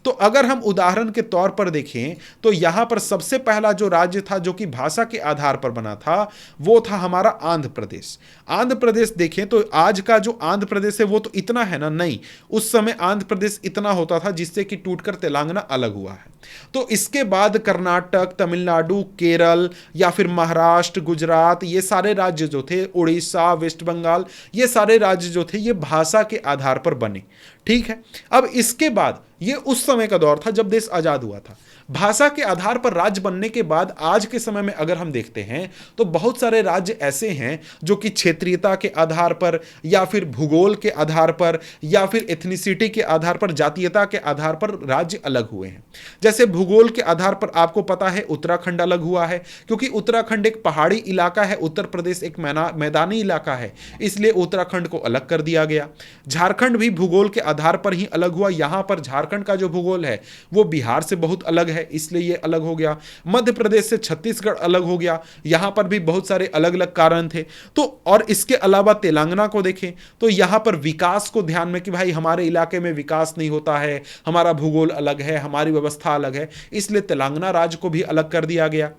तो अगर हम उदाहरण के तौर पर देखें तो यहां पर सबसे पहला जो राज्य था जो कि भाषा के आधार पर बना था वो था हमारा आंध्र प्रदेश। आंध्र प्रदेश देखें तो आज का जो आंध्र प्रदेश है वो तो इतना है ना, नहीं, उस समय आंध्र प्रदेश इतना होता था जिससे कि टूटकर तेलंगाना अलग हुआ है। तो इसके बाद कर्नाटक, तमिलनाडु, केरल या फिर महाराष्ट्र, गुजरात, ये सारे राज्य जो थे, उड़ीसा, वेस्ट बंगाल, ये सारे राज्य जो थे ये भाषा के आधार पर बने। ठीक है, अब इसके बाद ये उस समय का दौर था जब देश आजाद हुआ था। भाषा के आधार पर राज्य बनने के बाद आज के समय में अगर हम देखते हैं तो बहुत सारे राज्य ऐसे हैं जो कि क्षेत्रीयता के आधार पर या फिर भूगोल के आधार पर या फिर एथनिसिटी के आधार पर, जातीयता के आधार पर राज्य अलग हुए हैं। जैसे भूगोल के आधार पर आपको पता है उत्तराखंड अलग हुआ है क्योंकि उत्तराखंड एक पहाड़ी इलाका है, उत्तर प्रदेश एक मैदानी इलाका है, इसलिए उत्तराखंड को अलग कर दिया गया। झारखंड भी भूगोल के आधार पर ही अलग हुआ, यहां पर झारखंड का जो भूगोल है वो बिहार से बहुत अलग है इसलिए ये अलग हो गया। मध्य प्रदेश से छत्तीसगढ़ अलग हो गया, यहां पर भी बहुत सारे अलग अलग कारण थे। तो और इसके अलावा तेलंगाना को देखें तो यहां पर विकास को ध्यान में कि भाई हमारे इलाके में विकास नहीं होता है, हमारा भूगोल अलग है, हमारी व्यवस्था अलग है, इसलिए तेलंगाना राज्य को भी अलग कर दिया गया।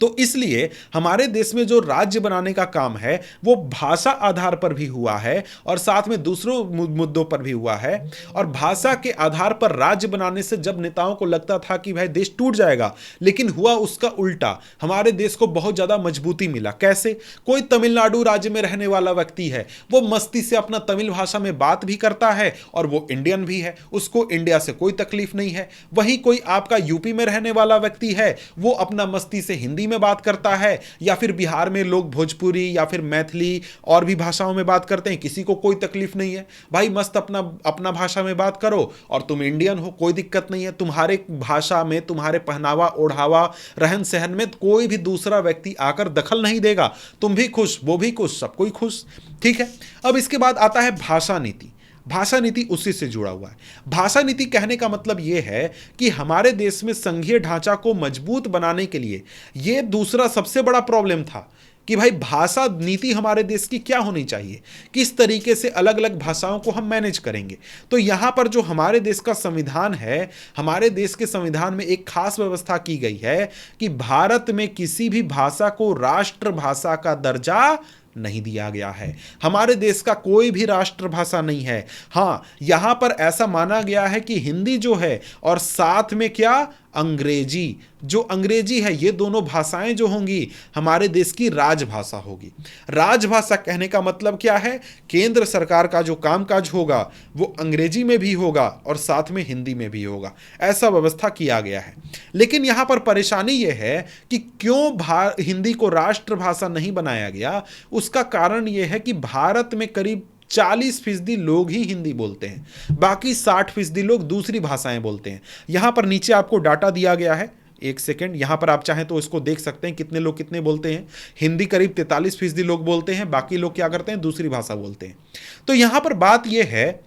तो इसलिए हमारे देश में जो राज्य बनाने का काम है वो भाषा आधार पर भी हुआ है और साथ में दूसरों मुद्दों पर भी हुआ है। और भाषा के आधार पर राज्य बनाने से जब नेताओं को लगता था कि भाई देश टूट जाएगा, लेकिन हुआ उसका उल्टा, हमारे देश को बहुत ज्यादा मजबूती मिला। कैसे? कोई तमिलनाडु राज्य में रहने वाला व्यक्ति है, वो मस्ती से अपना तमिल भाषा में बात भी करता है और वो इंडियन भी है, उसको इंडिया से कोई तकलीफ नहीं है। वहीं कोई आपका यूपी में रहने वाला व्यक्ति है, वो अपना मस्ती से हिंदी में बात करता है, या फिर बिहार में लोग भोजपुरी या फिर मैथिली और भी भाषाओं में बात करते हैं, किसी को कोई तकलीफ नहीं है। भाई मस्त अपना अपना भाषा में बात करो और तुम इंडियन हो, कोई दिक्कत नहीं है। तुम्हारे भाषा में, तुम्हारे पहनावा ओढ़ावा, रहन सहन में कोई भी दूसरा व्यक्ति आकर दखल नहीं देगा। तुम भी खुश, वो भी खुश, सब कोई खुश। ठीक है, अब इसके बाद आता है भाषा नीति। भाषा नीति उसी से जुड़ा हुआ है। भाषा नीति कहने का मतलब यह है कि हमारे देश में संघीय ढांचा को मजबूत बनाने के लिए यह दूसरा सबसे बड़ा प्रॉब्लम था कि भाई भाषा नीति हमारे देश की क्या होनी चाहिए, किस तरीके से अलग अलग भाषाओं को हम मैनेज करेंगे। तो यहां पर जो हमारे देश का संविधान है, हमारे देश के संविधान में एक खास व्यवस्था की गई है कि भारत में किसी भी भाषा को राष्ट्रभाषा का दर्जा नहीं दिया गया है। हमारे देश का कोई भी राष्ट्रभाषा नहीं है। हां, यहां पर ऐसा माना गया है कि हिंदी जो है और साथ में क्या, अंग्रेजी, जो अंग्रेजी है, ये दोनों भाषाएं जो होंगी हमारे देश की राजभाषा होगी। राजभाषा कहने का मतलब क्या है? केंद्र सरकार का जो कामकाज होगा वो अंग्रेजी में भी होगा और साथ में हिंदी में भी होगा, ऐसा व्यवस्था किया गया है। लेकिन यहां पर परेशानी यह है कि क्यों हिंदी को राष्ट्रभाषा नहीं बनाया गया। उसका कारण यह है कि भारत में करीब 40% लोग ही हिंदी बोलते हैं, बाकी 60% लोग दूसरी भाषाएं बोलते हैं। यहां पर नीचे आपको डाटा दिया गया है, एक सेकेंड, यहां पर आप चाहें तो इसको देख सकते हैं कितने लोग कितने बोलते हैं। हिंदी करीब 43% लोग बोलते हैं, बाकी लोग क्या करते हैं, दूसरी भाषा बोलते हैं। तो यहां पर बात यह है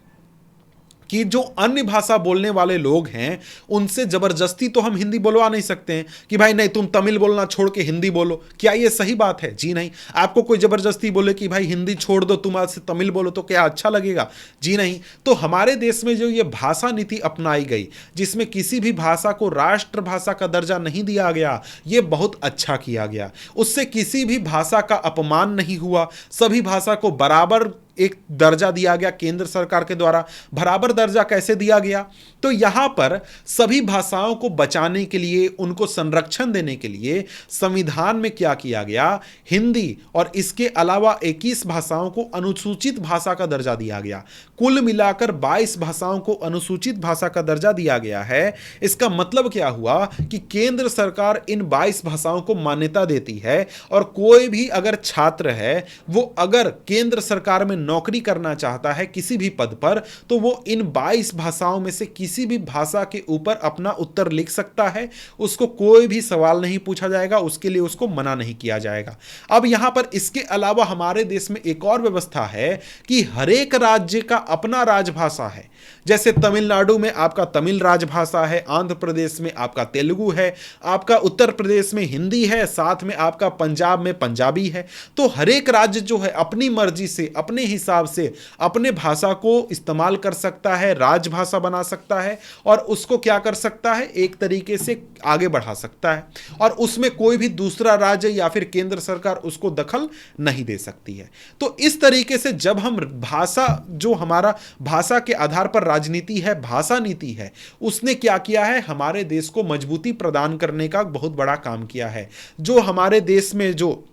कि जो अन्य भाषा बोलने वाले लोग हैं उनसे जबरदस्ती तो हम हिंदी बोलवा नहीं सकते हैं कि भाई नहीं तुम तमिल बोलना छोड़ के हिंदी बोलो। क्या ये सही बात है? जी नहीं। आपको कोई जबरदस्ती बोले कि भाई हिंदी छोड़ दो, तुम आज से तमिल बोलो, तो क्या अच्छा लगेगा? जी नहीं। तो हमारे देश में जो ये भाषा नीति अपनाई गई, जिसमें किसी भी भाषा को राष्ट्रभाषा का दर्जा नहीं दिया गया, ये बहुत अच्छा किया गया। उससे किसी भी भाषा का अपमान नहीं हुआ, सभी भाषा को बराबर एक दर्जा दिया गया केंद्र सरकार के द्वारा। बराबर दर्जा कैसे दिया गया? तो यहां पर सभी भाषाओं को बचाने के लिए, उनको संरक्षण देने के लिए संविधान में क्या किया गया, हिंदी और इसके अलावा 21 भाषाओं को अनुसूचित भाषा का दर्जा दिया गया। कुल मिलाकर 22 भाषाओं को अनुसूचित भाषा का दर्जा दिया गया है। इसका मतलब क्या हुआ कि केंद्र सरकार इन 22 भाषाओं को मान्यता देती है, और कोई भी अगर छात्र है वो अगर केंद्र सरकार में नौकरी करना चाहता है किसी भी पद पर, तो वो इन 22 भाषाओं में से किसी भी भाषा के ऊपर अपना उत्तर लिख सकता है। उसको कोई भी सवाल नहीं पूछा जाएगा, उसके लिए उसको मना नहीं किया जाएगा। अब यहां पर इसके अलावा हमारे देश में एक और व्यवस्था है कि हर एक राज्य का अपना राजभाषा है। जैसे तमिलनाडु में आपका तमिल राजभाषा है, आंध्र प्रदेश में आपका तेलुगु है, आपका उत्तर प्रदेश में हिंदी है, साथ में आपका पंजाब में पंजाबी है। तो हर एक राज्य जो है अपनी मर्जी से, अपने हिसाब से अपने भाषा को इस्तेमाल कर सकता है, राजभाषा बना सकता है, और उसको क्या कर सकता है, एक तरीके से आगे बढ़ा सकता है, और उसमें कोई भी दूसरा राज्य या फिर केंद्र सरकार उसको दखल नहीं दे सकती है। तो इस तरीके से जब हम भाषा, जो हमारा भाषा के आधार पर राजनीति है, भाषा नीति है, उसने क्या किया है, हमारे देश को मजबूती प्रदान करने का बहुत बड़ा काम किया है। जो हमारे देश में जो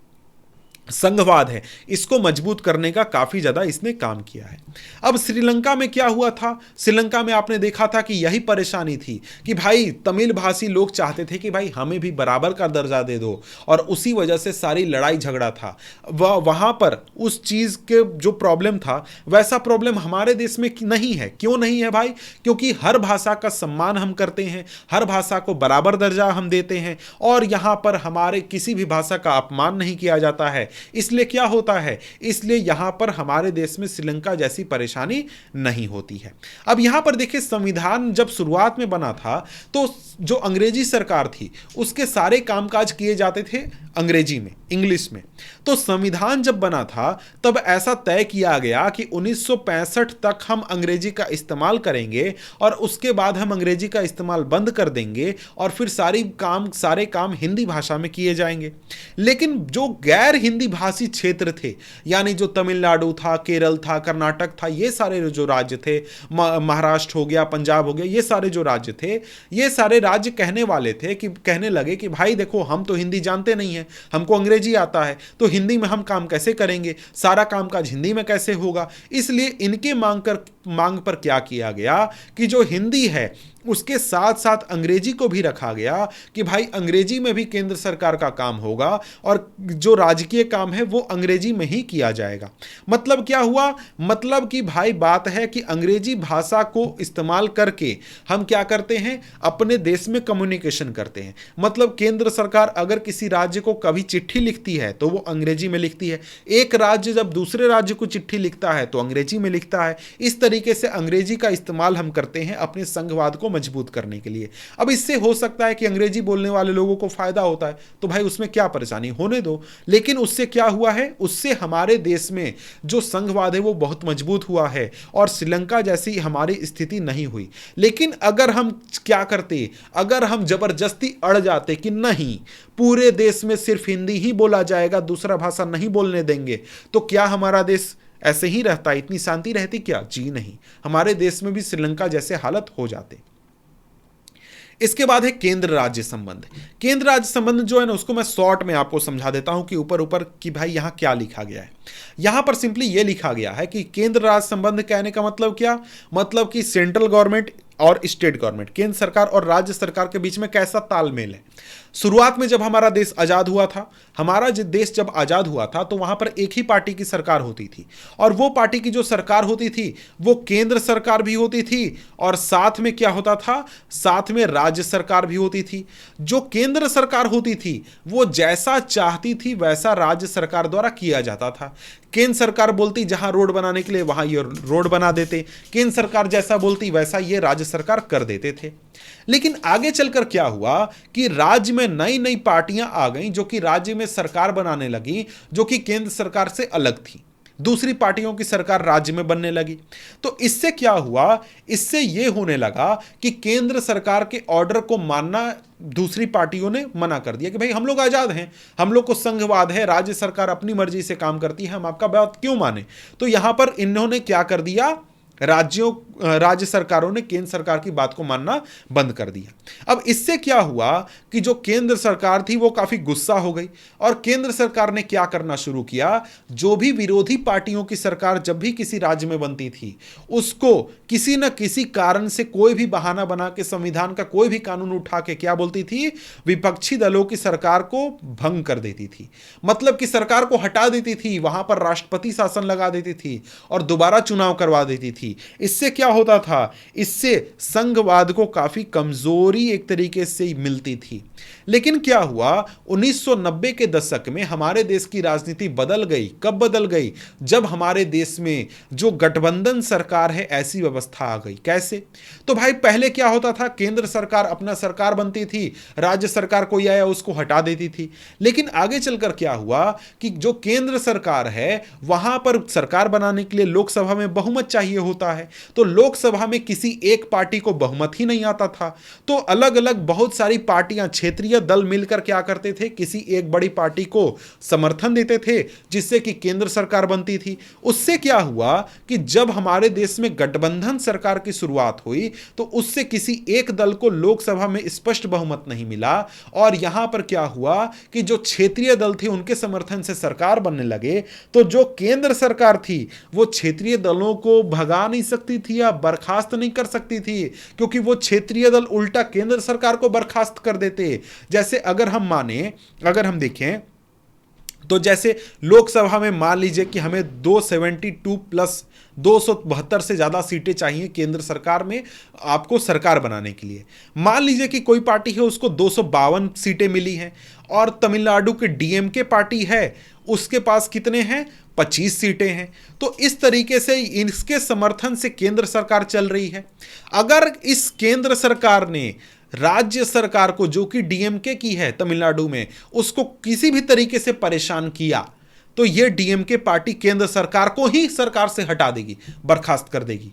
संघवाद है, इसको मजबूत करने का काफी ज्यादा इसने काम किया है। अब श्रीलंका में क्या हुआ था? श्रीलंका में आपने देखा था कि यही परेशानी थी कि भाई तमिल भाषी लोग चाहते थे कि भाई हमें भी बराबर का दर्जा दे दो, और उसी वजह से सारी लड़ाई झगड़ा था। वहां पर उस चीज के जो प्रॉब्लम था, वैसा प्रॉब्लम हमारे देश में नहीं है। क्यों नहीं है भाई? क्योंकि हर भाषा का सम्मान हम करते हैं, हर भाषा को बराबर दर्जा हम देते हैं, और यहां पर हमारे किसी भी भाषा का अपमान नहीं किया जाता है। इसलिए क्या होता है, इसलिए यहां पर हमारे देश में श्रीलंका जैसी परेशानी नहीं होती है। अब यहां पर देखिए, संविधान जब शुरुआत में बना था तो जो अंग्रेजी सरकार थी उसके सारे कामकाज किए जाते थे अंग्रेजी में, इंग्लिश में। तो संविधान जब बना था तब ऐसा तय किया गया कि 1965 तक हम अंग्रेजी का इस्तेमाल करेंगे, और उसके बाद हम अंग्रेजी का इस्तेमाल बंद कर देंगे, और फिर सारे काम हिंदी भाषा में किए जाएंगे। लेकिन जो गैर हिंदी भाषी क्षेत्र थे, यानी जो तमिलनाडु था, केरल था, कर्नाटक था, ये सारे जो राज्य थे, महाराष्ट्र हो गया, पंजाब हो गया, ये सारे जो राज्य थे, ये सारे राज्य कहने लगे कि भाई देखो, हम तो हिंदी जानते नहीं है, हमको अंग्रेजी आता है, तो हिंदी में हम काम कैसे करेंगे, सारा कामकाज हिंदी में कैसे होगा। इसलिए इनके मांग पर क्या किया गया कि जो हिंदी है उसके साथ साथ अंग्रेजी को भी रखा गया कि भाई अंग्रेजी में भी केंद्र सरकार का काम होगा, और जो राजकीय काम है वो अंग्रेजी में ही किया जाएगा। मतलब क्या हुआ? मतलब कि भाई बात है कि अंग्रेजी भाषा को इस्तेमाल करके हम क्या करते हैं, अपने देश में कम्युनिकेशन करते हैं। मतलब केंद्र सरकार अगर किसी राज्य को कभी चिट्ठी लिखती है तो वो अंग्रेजी में लिखती है, एक राज्य जब दूसरे राज्य को चिट्ठी लिखता है तो अंग्रेजी में लिखता है। इस तरीके से अंग्रेजी का इस्तेमाल हम करते हैं अपने संघवाद को मजबूत करने के लिए। अब इससे हो सकता है कि अंग्रेजी बोलने वाले लोगों को फायदा होता है, तो भाई उसमें क्या परेशानी, होने दो। लेकिन उससे क्या हुआ है, उससे हमारे देश में जो संघवाद है वो बहुत मजबूत हुआ है, और श्रीलंका जैसी हमारी स्थिति नहीं हुई। लेकिन अगर हम क्या करते, अगर हम जबरदस्ती अड़ जाते कि नहीं, पूरे देश में सिर्फ हिंदी ही बोला जाएगा, दूसरा भाषा नहीं बोलने देंगे, तो क्या हमारा देश ऐसे ही रहता, इतनी शांति रहती क्या? जी नहीं, हमारे देश में भी श्रीलंका जैसे हालत हो जाते। इसके बाद है केंद्र राज्य संबंध। केंद्र राज्य संबंध जो है ना, उसको मैं शॉर्ट में आपको समझा देता हूं कि ऊपर ऊपर कि भाई यहां क्या लिखा गया है। यहां पर सिंपली ये लिखा गया है कि केंद्र राज्य संबंध कहने का मतलब क्या, मतलब कि सेंट्रल गवर्नमेंट और स्टेट गवर्नमेंट, केंद्र सरकार और राज्य सरकार के बीच में कैसा तालमेल है। शुरुआत में जब हमारा देश आज़ाद हुआ था, हमारा देश जब आज़ाद हुआ था तो वहाँ पर एक ही पार्टी की सरकार होती थी, और वो पार्टी की जो सरकार होती थी वो केंद्र सरकार भी होती थी, और साथ में क्या होता था, साथ में राज्य सरकार भी होती थी। जो केंद्र सरकार होती थी वो जैसा चाहती थी वैसा राज्य सरकार द्वारा किया जाता था। केंद्र सरकार बोलती जहां रोड बनाने के लिए वहां ये रोड बना देते, केंद्र सरकार जैसा बोलती वैसा ये राज्य सरकार कर देते थे। लेकिन आगे चलकर क्या हुआ कि राज्य में नई नई पार्टियां आ गईं जो कि राज्य में सरकार बनाने लगी, जो कि केंद्र सरकार से अलग थी। दूसरी पार्टियों की सरकार राज्य में बनने लगी। तो इससे क्या हुआ, इससे यह होने लगा कि केंद्र सरकार के ऑर्डर को मानना दूसरी पार्टियों ने मना कर दिया कि भाई हम लोग आजाद हैं, हम लोग को संघवाद है, राज्य सरकार अपनी मर्जी से काम करती है, हम आपका बात क्यों माने। तो यहां पर इन्होंने क्या कर दिया, राज्य सरकारों ने केंद्र सरकार की बात को मानना बंद कर दिया। अब इससे क्या हुआ कि जो केंद्र सरकार थी वो काफी गुस्सा हो गई, और केंद्र सरकार ने क्या करना शुरू किया, जो भी विरोधी पार्टियों की सरकार जब भी किसी राज्य में बनती थी उसको किसी न किसी कारण से कोई भी बहाना बना के संविधान का कोई भी कानून उठा के क्या बोलती थी, विपक्षी दलों की सरकार को भंग कर देती थी। मतलब कि सरकार को हटा देती थी, वहां पर राष्ट्रपति शासन लगा देती थी और दोबारा चुनाव करवा देती थी। इससे क्या होता था, इससे संघवाद को काफी कमजोरी एक तरीके से मिलती थी। लेकिन क्या हुआ, 1990 के दशक में हमारे देश की राजनीति बदल गई। कब बदल गई, जब हमारे देश में जो गठबंधन सरकार है ऐसी व्यवस्था आ गई। कैसे, तो भाई पहले क्या होता था, केंद्र सरकार अपना सरकार बनती थी, राज्य सरकार कोई आया उसको हटा देती थी। लेकिन आगे चलकर क्या हुआ कि जो केंद्र सरकार है वहां पर सरकार बनाने के लिए लोकसभा में बहुमत चाहिए होता है, तो लोकसभा में किसी एक पार्टी को बहुमत ही नहीं आता था। तो अलग अलग बहुत सारी पार्टियां, क्षेत्रीय दल मिलकर क्या करते थे, किसी एक बड़ी पार्टी को समर्थन देते थे, जिससे कि केंद्र सरकार बनती थी। उससे क्या हुआ कि जब हमारे देश में गठबंधन सरकार की शुरुआत हुई तो उससे किसी एक दल को लोकसभा में स्पष्ट बहुमत नहीं मिला, और यहां पर क्या हुआ कि जो क्षेत्रीय दल थे उनके समर्थन से सरकार बनने लगे। तो जो केंद्र सरकार थी वो क्षेत्रीय दलों को भगा नहीं सकती थी या बर्खास्त नहीं कर सकती थी, क्योंकि वो क्षेत्रीय दल उल्टा केंद्र सरकार को बर्खास्त कर देते। जैसे अगर हम देखें तो जैसे लोकसभा में मान लीजिए कि हमें 272 प्लस 272 से ज्यादा सीटें चाहिए केंद्र सरकार में आपको सरकार बनाने के लिए। मान लीजिए कि कोई पार्टी है उसको 252 सीटें मिली हैं, और तमिलनाडु के डीएमके पार्टी है उसके पास कितने हैं, 25 सीटें हैं। तो इस तरीके से इसके समर्थन से केंद्र सरकार चल रही है। अगर इस केंद्र सरकार ने राज्य सरकार को, जो कि डीएमके की है तमिलनाडु में, उसको किसी भी तरीके से परेशान किया तो यह डीएमके पार्टी केंद्र सरकार को ही सरकार से हटा देगी, बर्खास्त कर देगी।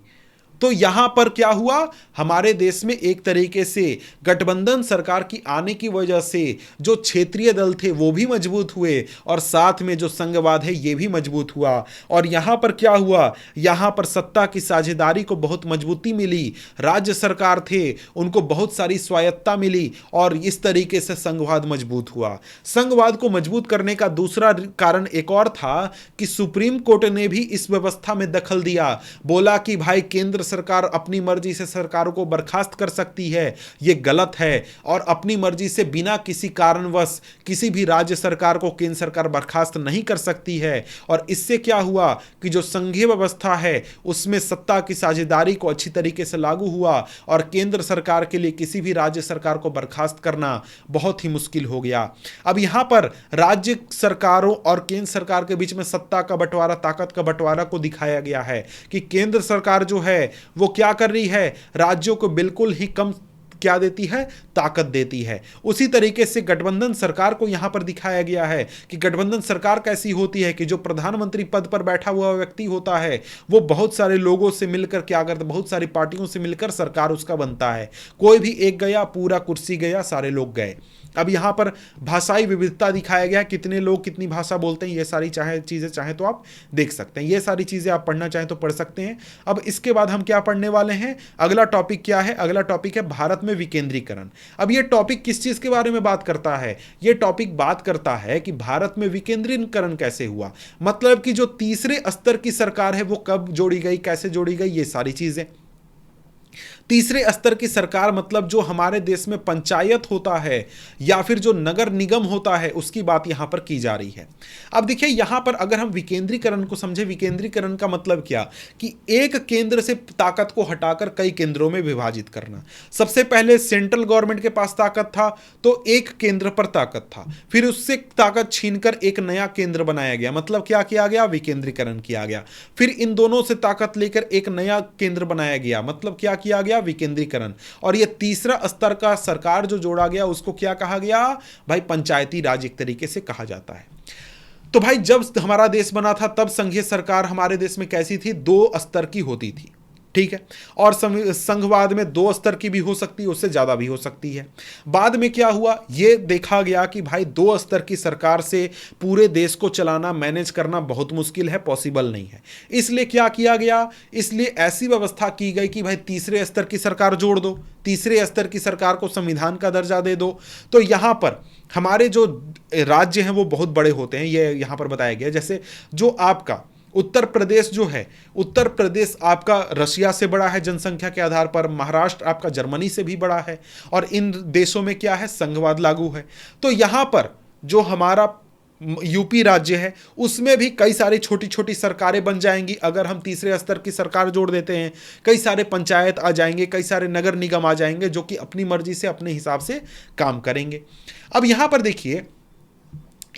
तो यहां पर क्या हुआ, हमारे देश में एक तरीके से गठबंधन सरकार की आने की वजह से जो क्षेत्रीय दल थे वो भी मजबूत हुए, और साथ में जो संघवाद है ये भी मजबूत हुआ। और यहां पर क्या हुआ, यहां पर सत्ता की साझेदारी को बहुत मजबूती मिली, राज्य सरकार थे उनको बहुत सारी स्वायत्ता मिली, और इस तरीके से संघवाद मजबूत हुआ। संघवाद को मजबूत करने का दूसरा कारण एक और था कि सुप्रीम कोर्ट ने भी इस व्यवस्था में दखल दिया, बोला कि भाई केंद्र सरकार अपनी मर्जी से सरकारों को बर्खास्त कर सकती है, यह गलत है, और अपनी मर्जी से बिना किसी कारणवश किसी भी राज्य सरकार को केंद्र सरकार बर्खास्त नहीं कर सकती है। और इससे क्या हुआ कि जो संघीय व्यवस्था है उसमें सत्ता की साझेदारी को अच्छी तरीके से लागू हुआ, और केंद्र सरकार के लिए किसी भी राज्य सरकार को बर्खास्त करना बहुत ही मुश्किल हो गया। अब यहां पर राज्य सरकारों और केंद्र सरकार के बीच में सत्ता का बंटवारा, ताकत का बंटवारा को दिखाया गया है कि केंद्र सरकार जो है वो क्या कर रही है, राज्यों को बिल्कुल ही कम क्या देती है, ताकत देती है। उसी तरीके से गठबंधन सरकार को यहां पर दिखाया गया है कि गठबंधन सरकार कैसी होती है कि जो प्रधानमंत्री पद पर बैठा हुआ व्यक्ति होता है वो बहुत सारे लोगों से मिलकर क्या करता, बहुत सारी पार्टियों से मिलकर सरकार उसका बनता है। कोई भी एक गया, पूरा कुर्सी गया, सारे लोग गए। अब यहां पर भाषाई विविधता दिखाया गया, कितने लोग कितनी भाषा बोलते हैं, ये सारी चीजें चाहे तो आप देख सकते हैं। ये सारी चीजें आप पढ़ना चाहें तो पढ़ सकते हैं। अब इसके बाद हम क्या पढ़ने वाले हैं, अगला टॉपिक क्या है, अगला टॉपिक है भारत में विकेंद्रीकरण। अब ये टॉपिक किस चीज के बारे में बात करता है, ये टॉपिक बात करता है कि भारत में विकेंद्रीकरण कैसे हुआ, मतलब कि जो तीसरे स्तर की सरकार है वो कब जोड़ी गई, कैसे जोड़ी गई, ये सारी चीजें। तीसरे स्तर की सरकार मतलब जो हमारे देश में पंचायत होता है या फिर जो नगर निगम होता है, उसकी बात यहां पर की जा रही है। अब देखिए यहां पर अगर हम विकेंद्रीकरण को समझे, विकेंद्रीकरण का मतलब क्या, कि एक केंद्र से ताकत को हटाकर कई केंद्रों में विभाजित करना। सबसे पहले सेंट्रल गवर्नमेंट के पास ताकत था तो एक केंद्र पर ताकत था, फिर उससे ताकत छीनकर एक नया केंद्र बनाया गया, मतलब क्या किया गया, विकेंद्रीकरण किया गया। फिर इन दोनों से ताकत लेकर एक नया केंद्र बनाया गया, मतलब क्या किया गया, विकेंद्रीकरण। और यह तीसरा स्तर का सरकार जो जोड़ा गया उसको क्या कहा गया भाई, पंचायती राज एक तरीके से कहा जाता है। तो भाई जब हमारा देश बना था तब संघीय सरकार हमारे देश में कैसी थी, 2 स्तर की होती थी, ठीक है। और संघवाद में 2 स्तर की भी हो सकती है, उससे ज्यादा भी हो सकती है। बाद में क्या हुआ, यह देखा गया कि भाई 2 स्तर की सरकार से पूरे देश को चलाना, मैनेज करना बहुत मुश्किल है, पॉसिबल नहीं है। इसलिए क्या किया गया, इसलिए ऐसी व्यवस्था की गई कि भाई तीसरे स्तर की सरकार जोड़ दो, तीसरे स्तर की सरकार को संविधान का दर्जा दे दो। तो यहां पर हमारे जो राज्य हैं वो बहुत बड़े होते हैं, ये यहां पर बताया गया। जैसे जो आपका उत्तर प्रदेश जो है, उत्तर प्रदेश आपका रशिया से बड़ा है जनसंख्या के आधार पर, महाराष्ट्र आपका जर्मनी से भी बड़ा है, और इन देशों में क्या है, संघवाद लागू है। तो यहां पर जो हमारा यूपी राज्य है उसमें भी कई सारी छोटी छोटी सरकारें बन जाएंगी अगर हम तीसरे स्तर की सरकार जोड़ देते हैं। कई सारे पंचायत आ जाएंगे, कई सारे नगर निगम आ जाएंगे जो कि अपनी मर्जी से, अपने हिसाब से काम करेंगे। अब यहां पर देखिए,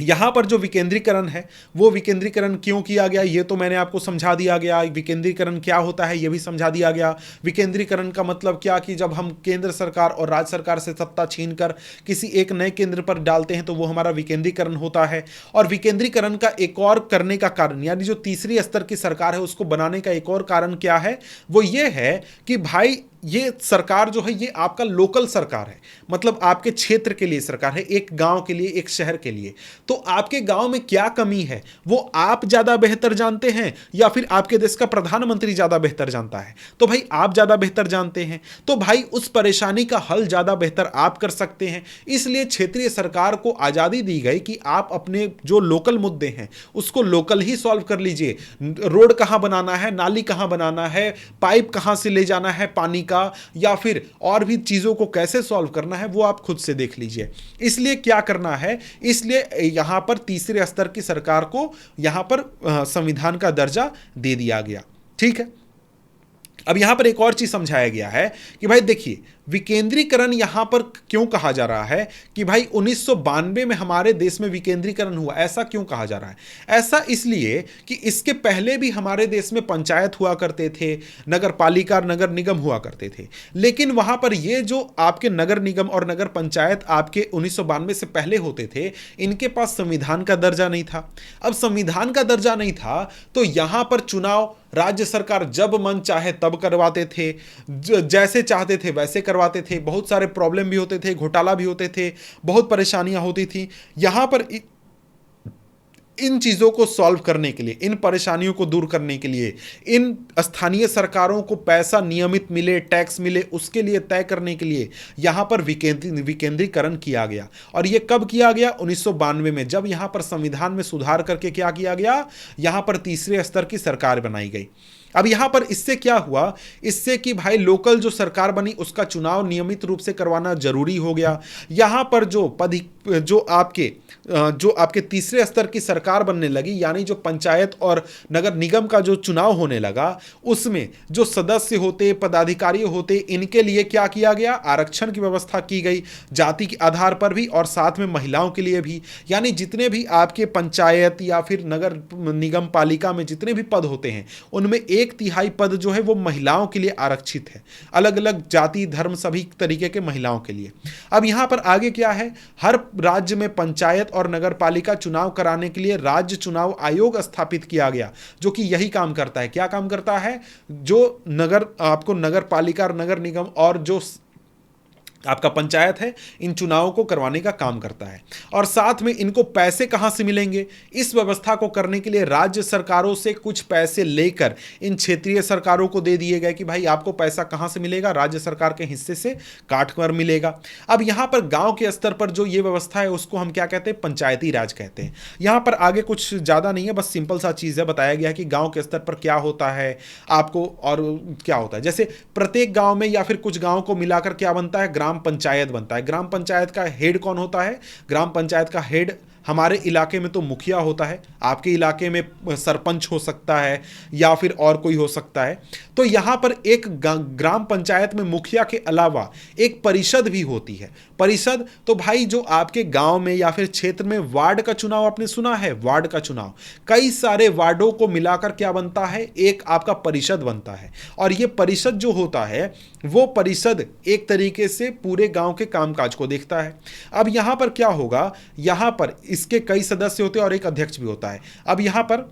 यहां पर जो विकेंद्रीकरण है वो विकेंद्रीकरण क्यों किया गया ये तो मैंने आपको समझा दिया गया। विकेंद्रीकरण क्या होता है ये भी समझा दिया गया। विकेंद्रीकरण का मतलब क्या कि जब हम केंद्र सरकार और राज्य सरकार से सत्ता छीनकर किसी एक नए केंद्र पर डालते हैं तो वो हमारा विकेंद्रीकरण होता है। और विकेंद्रीकरण का एक और करने का कारण, यानी जो तीसरी स्तर की सरकार है उसको बनाने का एक और कारण क्या है, वो ये है कि भाई ये सरकार जो है ये आपका लोकल सरकार है, मतलब आपके क्षेत्र के लिए सरकार है, एक गांव के लिए, एक शहर के लिए। तो आपके गांव में क्या कमी है वो आप ज्यादा बेहतर जानते हैं या फिर आपके देश का प्रधानमंत्री ज्यादा बेहतर जानता है? तो भाई आप ज्यादा बेहतर जानते हैं, तो भाई उस परेशानी का हल ज्यादा बेहतर आप कर सकते हैं। इसलिए क्षेत्रीय सरकार को आजादी दी गई कि आप अपने जो लोकल मुद्दे हैं उसको लोकल ही सॉल्व कर लीजिए। रोड कहां बनाना है, नाली कहां बनाना है, पाइप कहां से ले जाना है पानी का, या फिर और भी चीजों को कैसे सॉल्व करना है वो आप खुद से देख लीजिए। इसलिए क्या करना है, इसलिए यहां पर तीसरे स्तर की सरकार को यहां पर संविधान का दर्जा दे दिया गया, ठीक है। अब यहां पर एक और चीज समझाया गया है कि भाई देखिए विकेंद्रीकरण यहां पर क्यों कहा जा रहा है कि भाई 1992 में हमारे देश में विकेंद्रीकरण हुआ, ऐसा क्यों कहा जा रहा है? ऐसा इसलिए कि इसके पहले भी हमारे देश में पंचायत हुआ करते थे, नगर पालिका और नगर निगम हुआ करते थे, लेकिन वहां पर ये जो आपके नगर निगम और नगर पंचायत आपके 1992 से पहले होते थे, इनके पास संविधान का दर्जा नहीं था। अब संविधान का दर्जा नहीं था तो यहां पर चुनाव राज्य सरकार जब मन चाहे तब करवाते थे, जैसे चाहते थे वैसे करवाते थे। बहुत सारे प्रॉब्लम भी होते थे, घोटाला भी होते थे, बहुत परेशानियां होती थी। यहां पर इन चीजों को सॉल्व करने के लिए, इन परेशानियों को दूर करने के लिए, इन स्थानीय सरकारों को पैसा नियमित मिले, टैक्स मिले, उसके लिए तय करने के लिए यहां पर विकेंद्रीकरण किया गया। और यह कब किया गया? 1992 में, जब यहां पर संविधान में सुधार करके क्या किया गया, यहां पर तीसरे स्तर की सरकार बनाई गई। अब यहां पर इससे क्या हुआ, इससे कि भाई लोकल जो सरकार बनी उसका चुनाव नियमित रूप से करवाना जरूरी हो गया। यहां पर जो आपके तीसरे स्तर की सरकार बनने लगी, यानी जो पंचायत और नगर निगम का जो चुनाव होने लगा, उसमें जो सदस्य होते, पदाधिकारी होते, इनके लिए क्या किया गया, आरक्षण की व्यवस्था की गई, जाति के आधार पर भी और साथ में महिलाओं के लिए भी। यानी जितने भी आपके पंचायत या फिर नगर निगम पालिका में जितने भी पद होते हैं उनमें 1/3 पद जो है वो महिलाओं के लिए आरक्षित है, अलग अलग जाति धर्म सभी तरीके के महिलाओं के लिए। अब यहां पर आगे क्या है, हर राज्य में पंचायत और नगर पालिका चुनाव कराने के लिए राज्य चुनाव आयोग स्थापित किया गया, जो कि यही काम करता है। क्या काम करता है? जो आपको नगर पालिका और नगर निगम और जो आपका पंचायत है, इन चुनावों को करवाने का काम करता है। और साथ में इनको पैसे कहां से मिलेंगे, इस व्यवस्था को करने के लिए राज्य सरकारों से कुछ पैसे लेकर इन क्षेत्रीय सरकारों को दे दिए गए कि भाई आपको पैसा कहां से मिलेगा, राज्य सरकार के हिस्से से काट कर मिलेगा। अब यहां पर गांव के स्तर पर जो ये व्यवस्था है उसको हम क्या कहते हैं, पंचायती राज कहते हैं। यहां पर आगे कुछ ज़्यादा नहीं है, बस सिंपल सा चीज़ है, बताया गया कि गाँव के स्तर पर क्या होता है आपको और क्या होता है। जैसे प्रत्येक गाँव में या फिर कुछ गाँव को मिलाकर क्या बनता है, ग्राम पंचायत बनता है। ग्राम पंचायत का हेड कौन होता है, ग्राम पंचायत का हेड हमारे इलाके में तो मुखिया होता है, आपके इलाके में सरपंच हो सकता है या फिर और कोई हो सकता है। तो यहां पर एक ग्राम पंचायत में मुखिया के अलावा एक परिषद भी होती है। परिषद तो भाई जो आपके गांव में या फिर क्षेत्र में वार्ड का चुनाव आपने सुना है, वार्ड का चुनाव, कई सारे वार्डों को मिलाकर क्या बनता है, एक आपका परिषद बनता है। और ये परिषद जो होता है वो परिषद एक तरीके से पूरे गांव के कामकाज को देखता है। अब यहां पर क्या होगा, यहां पर इसके कई सदस्य होते हैं और एक अध्यक्ष भी होता है। अब यहां पर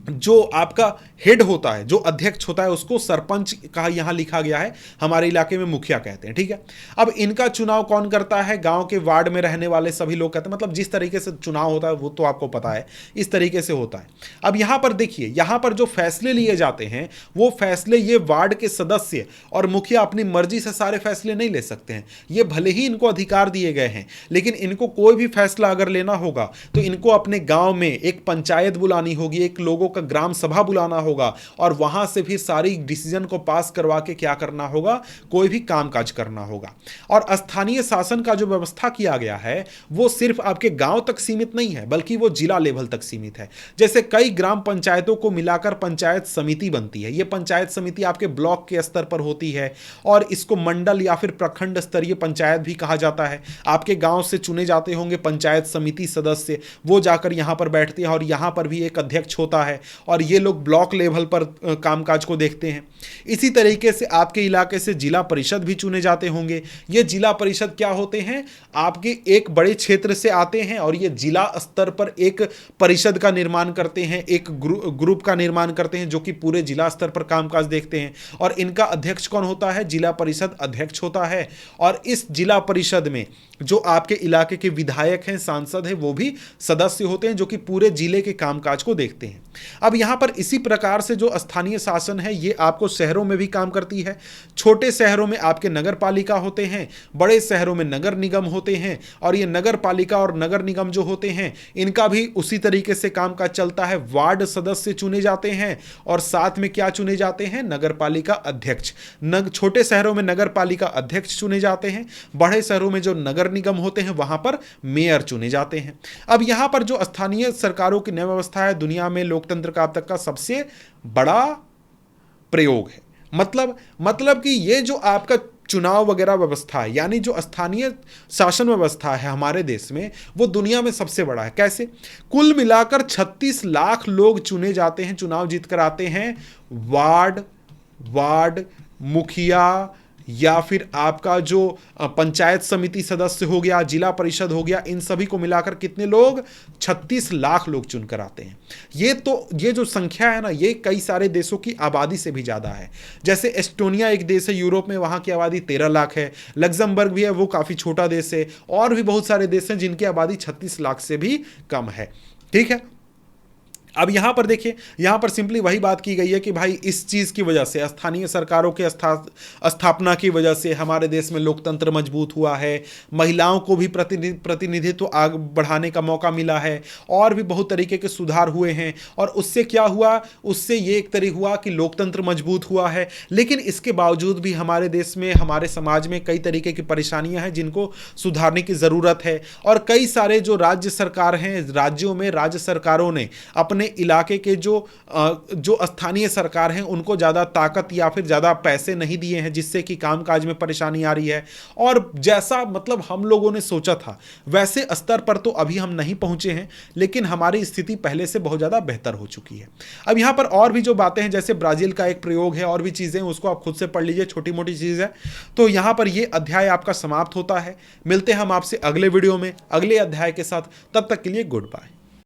जो आपका हेड होता है, जो अध्यक्ष होता है, उसको सरपंच कहा यहां लिखा गया है, हमारे इलाके में मुखिया कहते हैं, ठीक है। अब इनका चुनाव कौन करता है, गांव के वार्ड में रहने वाले सभी लोग कहते हैं, मतलब जिस तरीके से चुनाव होता है वो तो आपको पता है, इस तरीके से होता है। अब यहां पर देखिए, यहां पर जो फैसले लिए जाते हैं वो फैसले ये वार्ड के सदस्य और मुखिया अपनी मर्जी से सारे फैसले नहीं ले सकते हैं। ये भले ही इनको अधिकार दिए गए हैं, लेकिन इनको कोई भी फैसला अगर लेना होगा तो इनको अपने गांव में एक पंचायत बुलानी होगी, एक लोगों का ग्राम सभा बुलाना होगा और वहां से भी सारी डिसीजन को पास करवा के क्या करना होगा, कोई भी कामकाज करना होगा। और स्थानीय शासन का जो व्यवस्था किया गया है वो सिर्फ आपके गांव तक सीमित नहीं है, बल्कि वो जिला लेवल तक सीमित है। जैसे कई ग्राम पंचायतों को मिलाकर पंचायत समिति बनती है। ये पंचायत समिति आपके ब्लॉक के स्तर पर होती है और इसको मंडल या फिर प्रखंड स्तरीय पंचायत भी कहा जाता है। आपके गांव से चुने जाते होंगे पंचायत समिति सदस्य, वो जाकर यहां पर बैठते हैं और यहां पर भी एक अध्यक्ष होता है और ये लोग ब्लॉक लेवल पर कामकाज को देखते हैं। इसी तरीके से आपके इलाके से जिला परिषद भी चुने जाते होंगे। ये जिला परिषद क्या होते हैं, आपके एक बड़े क्षेत्र से आते हैं और ये जिला स्तर पर एक परिषद का निर्माण करते हैं, एक ग्रुप का निर्माण करते हैं जो कि पूरे जिला स्तर पर कामकाज देखते हैं। और इनका अध्यक्ष कौन होता है, जिला परिषद अध्यक्ष होता है। और इस जिला परिषद में जो आपके इलाके के विधायक हैं, सांसद हैं, वो भी सदस्य होते हैं जो कि पूरे जिले के कामकाज को देखते हैं। अब यहां पर इसी प्रकार से जो स्थानीय शासन है ये आपको शहरों में भी काम करती है। छोटे शहरों में आपके नगर पालिका होते हैं, बड़े शहरों में नगर निगम होते हैं। और ये नगर पालिका और नगर निगम जो होते हैं इनका भी उसी तरीके से कामकाज चलता है। वार्ड सदस्य चुने जाते हैं और साथ में क्या चुने जाते हैं, नगर पालिका अध्यक्ष। छोटे शहरों में नगर पालिका अध्यक्ष चुने जाते हैं, बड़े शहरों में जो नगर निगम होते हैं वहां पर मेयर चुने जाते हैं। अब यहां पर जो स्थानीय सरकारों की नई व्यवस्था है, दुनिया में लोकतंत्र का अब तक का सबसे बड़ा प्रयोग है। मतलब कि ये जो आपका चुनाव वगैरह व्यवस्था है, यानी जो स्थानीय शासन व्यवस्था है हमारे देश में, वो दुनिया में सबसे बड़ा है। कैसे, कुल मिलाकर 36 लाख लोग चुने जाते हैं, चुनाव जीत कर आते हैं। वार्ड मुखिया या फिर आपका जो पंचायत समिति सदस्य हो गया, जिला परिषद हो गया, इन सभी को मिलाकर कितने लोग, 36 लाख लोग चुनकर आते हैं। ये जो संख्या है ना, ये कई सारे देशों की आबादी से भी ज़्यादा है। जैसे एस्टोनिया एक देश है यूरोप में, वहाँ की आबादी 13 लाख है। लग्जमबर्ग भी है, वो काफ़ी छोटा देश है। और भी बहुत सारे देश हैं जिनकी आबादी 36 लाख से भी कम है, ठीक है। अब यहां पर देखिए, यहां पर सिंपली वही बात की गई है कि भाई इस चीज़ की वजह से, स्थानीय सरकारों के स्थापना की वजह से हमारे देश में लोकतंत्र मजबूत हुआ है, महिलाओं को भी प्रतिनिधित्व आगे बढ़ाने का मौका मिला है, और भी बहुत तरीके के सुधार हुए हैं। और उससे क्या हुआ, उससे ये एक तरीका हुआ कि लोकतंत्र मजबूत हुआ है। लेकिन इसके बावजूद भी हमारे देश में, हमारे समाज में कई तरीके की परेशानियां हैं जिनको सुधारने की ज़रूरत है। और कई सारे जो राज्य सरकार हैं, राज्यों में राज्य सरकारों ने अपने इलाके के जो स्थानीय सरकार हैं उनको ज़्यादा ताकत या फिर ज़्यादा पैसे नहीं दिए हैं, जिससे कि कामकाज में परेशानी आ रही है। और जैसा मतलब हम लोगों ने सोचा था वैसे स्तर पर तो अभी हम नहीं पहुंचे हैं, लेकिन हमारी स्थिति पहले से बहुत ज़्यादा बेहतर हो चुकी है। अब यहाँ पर और भी जो बातें हैं, जैसे ब्राज़ील का एक प्रयोग है, और भी चीज़ें, उसको आप खुद से पढ़ लीजिए, छोटी मोटी चीज़ है। तो यहाँ पर ये अध्याय आपका समाप्त होता है। मिलते हैं हम आपसे अगले वीडियो में अगले अध्याय के साथ। तब तक के लिए गुड बाय।